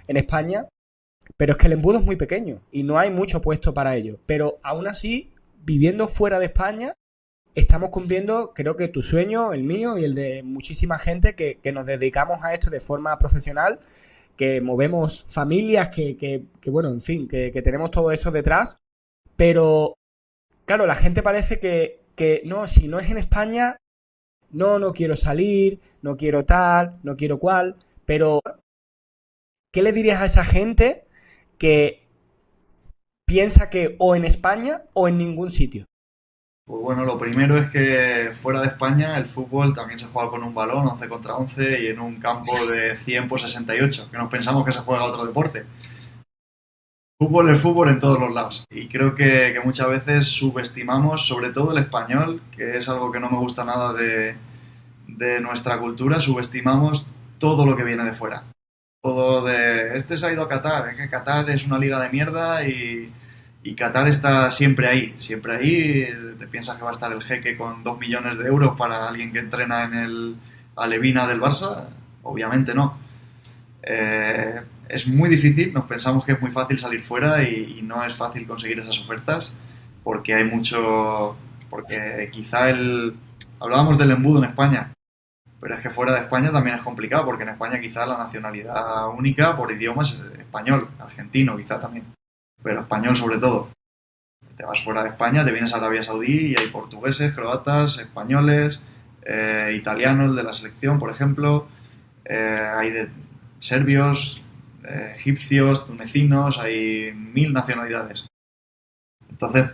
en España, pero es que el embudo es muy pequeño y no hay mucho puesto para ello. Pero aún así, viviendo fuera de España, estamos cumpliendo, creo que tu sueño, el mío y el de muchísima gente que nos dedicamos a esto de forma profesional, que movemos familias, bueno, en fin, que tenemos todo eso detrás. Pero, claro, la gente parece que no, si no es en España, no quiero salir, no quiero tal, no quiero cual. Pero, ¿qué le dirías a esa gente que piensa que o en España o en ningún sitio? Pues bueno, lo primero es que fuera de España el fútbol también se juega con un balón 11 contra 11 y en un campo de 100 por 68, que nos pensamos que se juega otro deporte. Fútbol es fútbol en todos los lados y creo que muchas veces subestimamos sobre todo el español, que es algo que no me gusta nada de nuestra cultura, subestimamos todo lo que viene de fuera. Todo de, este se ha ido a Qatar, es que Qatar es una liga de mierda y Qatar está siempre ahí, te piensas que va a estar el jeque con 2 millones de euros para alguien que entrena en el Alevina del Barça, obviamente no. Es muy difícil, nos pensamos que es muy fácil salir fuera y no es fácil conseguir esas ofertas porque hay mucho, porque quizá hablábamos del embudo en España, pero es que fuera de España también es complicado, porque en España quizá la nacionalidad única por idiomas es español, argentino quizá también, pero español sobre todo. Te vas fuera de España, te vienes a Arabia Saudí y hay portugueses, croatas, españoles, italianos de la selección, por ejemplo, hay de serbios, egipcios, tunecinos, hay 1000 nacionalidades. Entonces,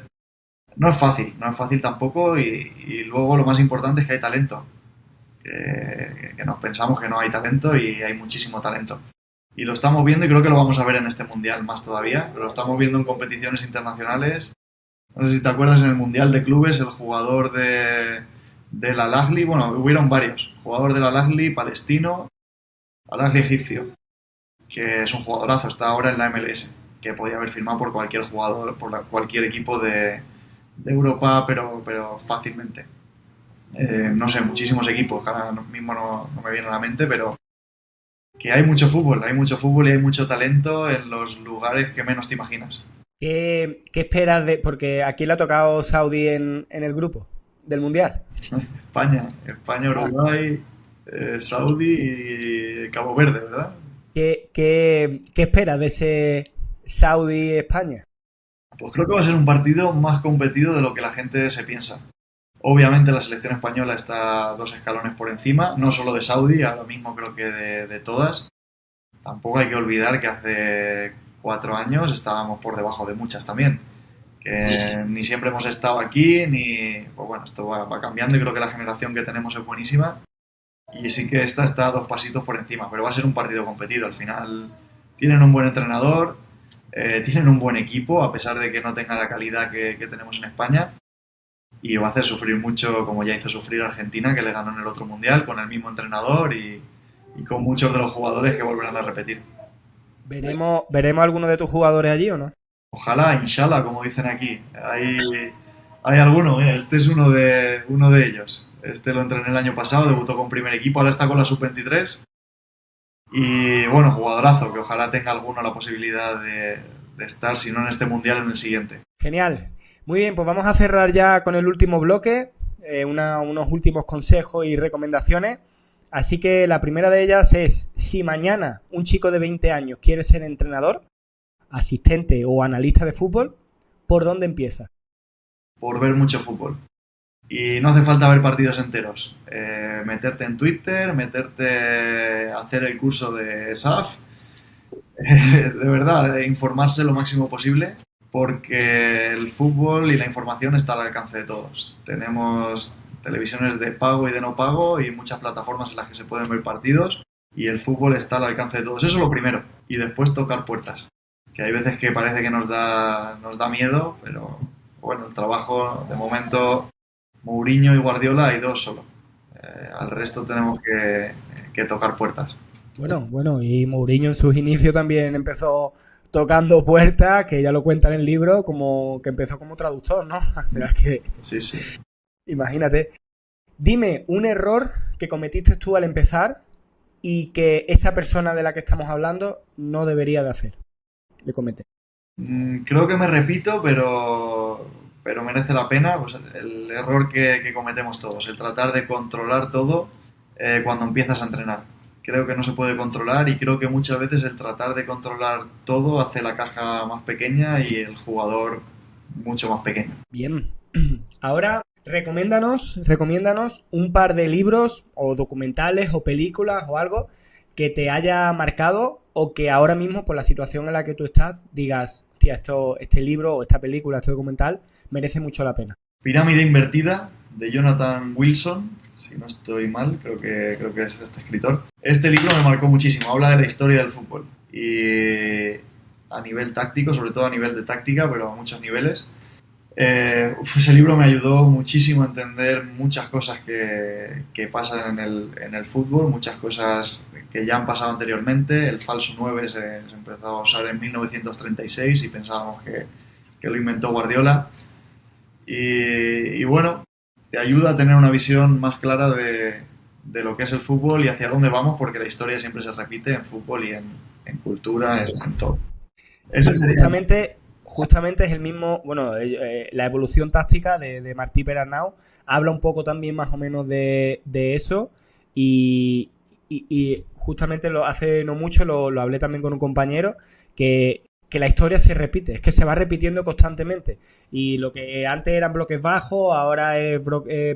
no es fácil tampoco y luego lo más importante es que hay talento. Que nos pensamos que no hay talento y hay muchísimo talento. Y lo estamos viendo y creo que lo vamos a ver en este Mundial más todavía. Lo estamos viendo en competiciones internacionales. No sé si te acuerdas en el Mundial de Clubes, el jugador del Al-Ahly, bueno, hubieron varios. Jugador del Al-Ahly palestino, Al-Ahly egipcio, que es un jugadorazo, está ahora en la MLS, que podía haber firmado por cualquier jugador, cualquier equipo de Europa, pero fácilmente. No sé, muchísimos equipos, que ahora mismo no me viene a la mente, pero que hay mucho fútbol y hay mucho talento en los lugares que menos te imaginas. ¿Qué esperas de...? Porque aquí le ha tocado Saudi en el grupo del Mundial. España, Uruguay, Saudi y Cabo Verde, ¿verdad? ¿Qué esperas de ese Saudi-España? Pues creo que va a ser un partido más competido de lo que la gente se piensa. Obviamente la selección española está 2 escalones por encima, no solo de Saudi, ahora mismo creo que de todas. Tampoco hay que olvidar que hace 4 años estábamos por debajo de muchas también. Que Sí, sí. ni siempre hemos estado aquí, ni... Pues bueno, esto va cambiando y creo que la generación que tenemos es buenísima. Y sí que esta está 2 pasitos por encima, pero va a ser un partido competido. Al final tienen un buen entrenador, tienen un buen equipo, a pesar de que no tenga la calidad que tenemos en España. Y va a hacer sufrir mucho, como ya hizo sufrir a Argentina, que le ganó en el otro mundial con el mismo entrenador y con muchos de los jugadores que volverán a repetir. ¿Veremos alguno de tus jugadores allí o no? Ojalá, inshallah, como dicen aquí. Hay alguno, este es uno de ellos. Este lo entrené el año pasado, debutó con primer equipo, ahora está con la sub-23. Y bueno, jugadorazo, que ojalá tenga alguno la posibilidad de estar, si no en este mundial, en el siguiente. Genial. Muy bien, pues vamos a cerrar ya con el último bloque, unos últimos consejos y recomendaciones. Así que la primera de ellas es, si mañana un chico de 20 años quiere ser entrenador, asistente o analista de fútbol, ¿por dónde empieza? Por ver mucho fútbol. Y no hace falta ver partidos enteros. Meterte en Twitter, hacer el curso de SAF, de verdad, informarse lo máximo posible, porque el fútbol y la información está al alcance de todos. Tenemos televisiones de pago y de no pago y muchas plataformas en las que se pueden ver partidos y el fútbol está al alcance de todos. Eso es lo primero. Y después tocar puertas. Que hay veces que parece que nos da miedo, pero bueno, el trabajo, de momento, Mourinho y Guardiola hay 2 solo. Al resto tenemos que tocar puertas. Bueno, y Mourinho en sus inicios también empezó tocando puertas, que ya lo cuenta en el libro, como que empezó como traductor, ¿no? Es que, Sí, sí. imagínate. Dime un error que cometiste tú al empezar y que esa persona de la que estamos hablando no debería de hacer, de cometer. Creo que me repito, pero pero merece la pena. Pues el error que cometemos todos, el tratar de controlar todo cuando empiezas a entrenar. Creo que no se puede controlar y creo que muchas veces el tratar de controlar todo hace la caja más pequeña y el jugador mucho más pequeño. Bien. Ahora, recomiéndanos un par de libros o documentales o películas o algo que te haya marcado o que ahora mismo, por la situación en la que tú estás, digas, tía, este libro o esta película, este documental, merece mucho la pena. Pirámide invertida, de Jonathan Wilson, si no estoy mal, creo que es este escritor. Este libro me marcó muchísimo, habla de la historia del fútbol y a nivel táctico, sobre todo a nivel de táctica, pero a muchos niveles. Ese libro me ayudó muchísimo a entender muchas cosas que pasan en el fútbol, muchas cosas que ya han pasado anteriormente. El falso 9 se empezó a usar en 1936 y pensábamos que lo inventó Guardiola. Y bueno, te ayuda a tener una visión más clara de lo que es el fútbol y hacia dónde vamos, porque la historia siempre se repite en fútbol y en cultura, en todo. Eso sería... Justamente es el mismo, bueno, la evolución táctica de Martí Perarnau habla un poco también más o menos de eso y justamente hace no mucho lo hablé también con un compañero que la historia se repite, es que se va repitiendo constantemente y lo que antes eran bloques bajos, ahora es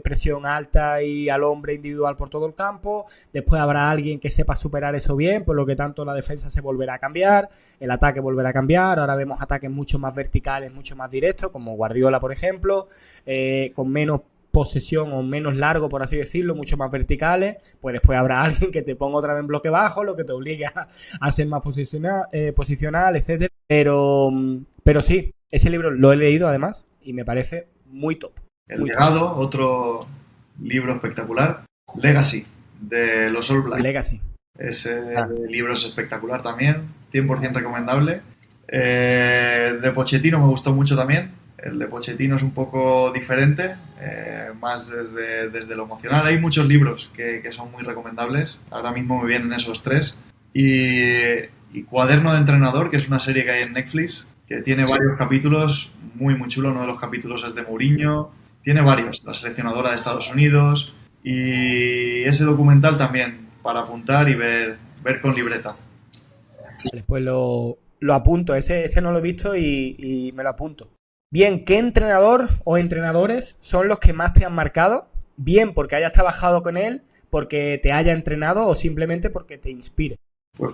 presión alta y al hombre individual por todo el campo, después habrá alguien que sepa superar eso bien, por lo que tanto la defensa se volverá a cambiar, el ataque volverá a cambiar, ahora vemos ataques mucho más verticales, mucho más directos, como Guardiola por ejemplo, con menos posesión o menos largo, por así decirlo, mucho más verticales, pues después habrá alguien que te ponga otra vez en bloque bajo, lo que te obliga a ser más posicional, etcétera. Pero sí, ese libro lo he leído además y me parece muy top. El Legado, otro libro espectacular. Legacy, de los All Blacks. Legacy. Ese libro es espectacular también, 100% recomendable. De Pochettino me gustó mucho también. El de Pochettino es un poco diferente, más desde lo emocional. Hay muchos libros que son muy recomendables. Ahora mismo me vienen esos tres. Y Cuaderno de Entrenador, que es una serie que hay en Netflix, que tiene varios capítulos, muy muy chulo. Uno de los capítulos es de Mourinho. Tiene varios, la seleccionadora de Estados Unidos. Y ese documental también, para apuntar y ver con libreta. Después lo apunto. Ese no lo he visto y me lo apunto. Bien, ¿qué entrenador o entrenadores son los que más te han marcado? Bien porque hayas trabajado con él, porque te haya entrenado o simplemente porque te inspire. Pues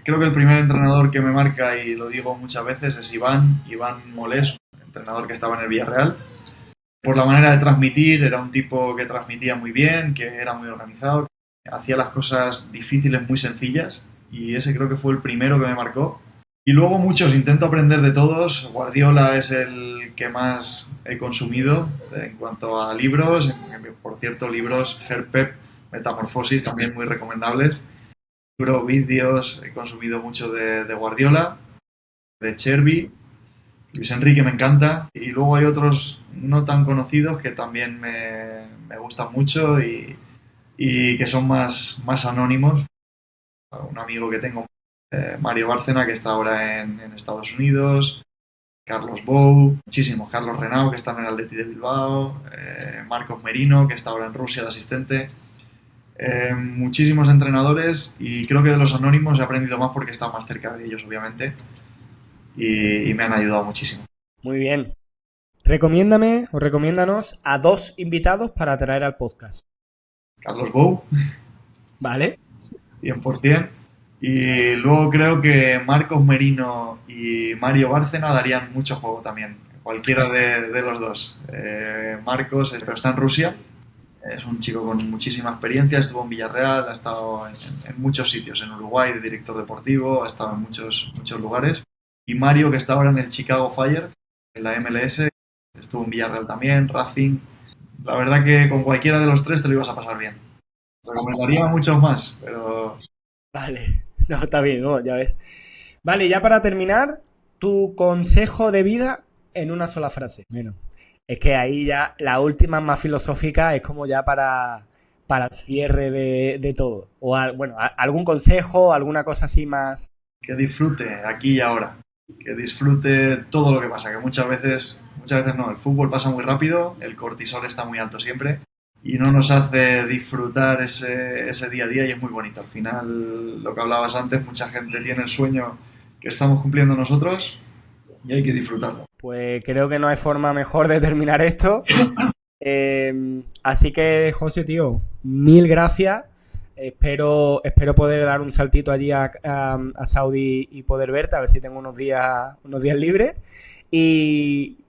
creo que el primer entrenador que me marca, y lo digo muchas veces, es Iván Molés, entrenador que estaba en el Villarreal. Por la manera de transmitir, era un tipo que transmitía muy bien, que era muy organizado, hacía las cosas difíciles muy sencillas y ese creo que fue el primero que me marcó. Y luego muchos, intento aprender de todos. Guardiola es el que más he consumido en cuanto a libros. Por cierto, libros, Pep, Metamorfosis, también muy recomendables. Vídeos, he consumido mucho de Guardiola, de Chervi, Luis Enrique me encanta. Y luego hay otros no tan conocidos que también me gustan mucho y que son más anónimos. Un amigo que tengo, Mario Bárcena, que está ahora en Estados Unidos, Carlos Bou, muchísimos, Carlos Renau, que está en el Athletic de Bilbao, Marcos Merino, que está ahora en Rusia de asistente, muchísimos entrenadores y creo que de los anónimos he aprendido más porque he estado más cerca de ellos, obviamente, y me han ayudado muchísimo. Muy bien. Recomiéndanos a 2 invitados para traer al podcast. Carlos Bou. Vale. 100%. Y luego creo que Marcos Merino y Mario Bárcena darían mucho juego también. Cualquiera de los dos. Marcos, pero está en Rusia. Es un chico con muchísima experiencia. Estuvo en Villarreal, ha estado en muchos sitios. En Uruguay de director deportivo, ha estado en muchos lugares. Y Mario, que está ahora en el Chicago Fire, en la MLS. Estuvo en Villarreal también, Racing. La verdad que con cualquiera de los tres te lo ibas a pasar bien. Recomendaría muchos más, pero... Vale, no, está bien, no, ya ves. Vale, ya para terminar, tu consejo de vida en una sola frase. Bueno, es que ahí ya la última más filosófica es como ya para el cierre de todo. O algún consejo, alguna cosa así más. Que disfrute aquí y ahora. Que disfrute todo lo que pasa, que muchas veces muchas veces no, el fútbol pasa muy rápido, el cortisol está muy alto siempre y no nos hace disfrutar ese día a día y es muy bonito. Al final, lo que hablabas antes, mucha gente tiene el sueño que estamos cumpliendo nosotros y hay que disfrutarlo. Pues creo que no hay forma mejor de terminar esto. Así que, José, tío, mil gracias. Espero poder dar un saltito allí a Saudi y poder verte, a ver si tengo unos días libres. Y,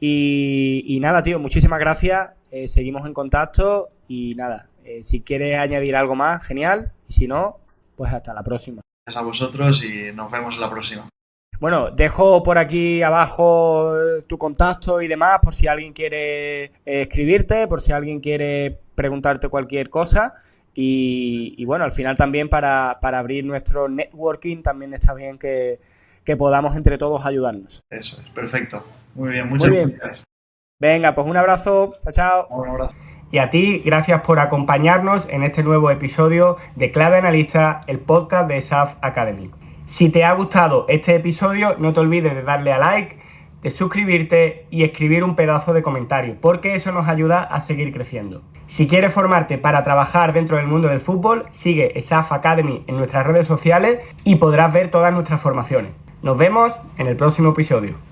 y nada, tío, muchísimas gracias. Seguimos en contacto y nada, si quieres añadir algo más, genial. Y si no, pues hasta la próxima. Gracias a vosotros y nos vemos en la próxima. Bueno, dejo por aquí abajo tu contacto y demás por si alguien quiere escribirte, por si alguien quiere preguntarte cualquier cosa. Y bueno, al final también para abrir nuestro networking también está bien que podamos entre todos ayudarnos. Eso es, perfecto. Muy bien, muchas gracias. Venga, pues un abrazo. Chao, chao. Un abrazo. Y a ti, gracias por acompañarnos en este nuevo episodio de Clave Analista, el podcast de SAF Academy. Si te ha gustado este episodio, no te olvides de darle a like, de suscribirte y escribir un pedazo de comentario, porque eso nos ayuda a seguir creciendo. Si quieres formarte para trabajar dentro del mundo del fútbol, sigue SAF Academy en nuestras redes sociales y podrás ver todas nuestras formaciones. Nos vemos en el próximo episodio.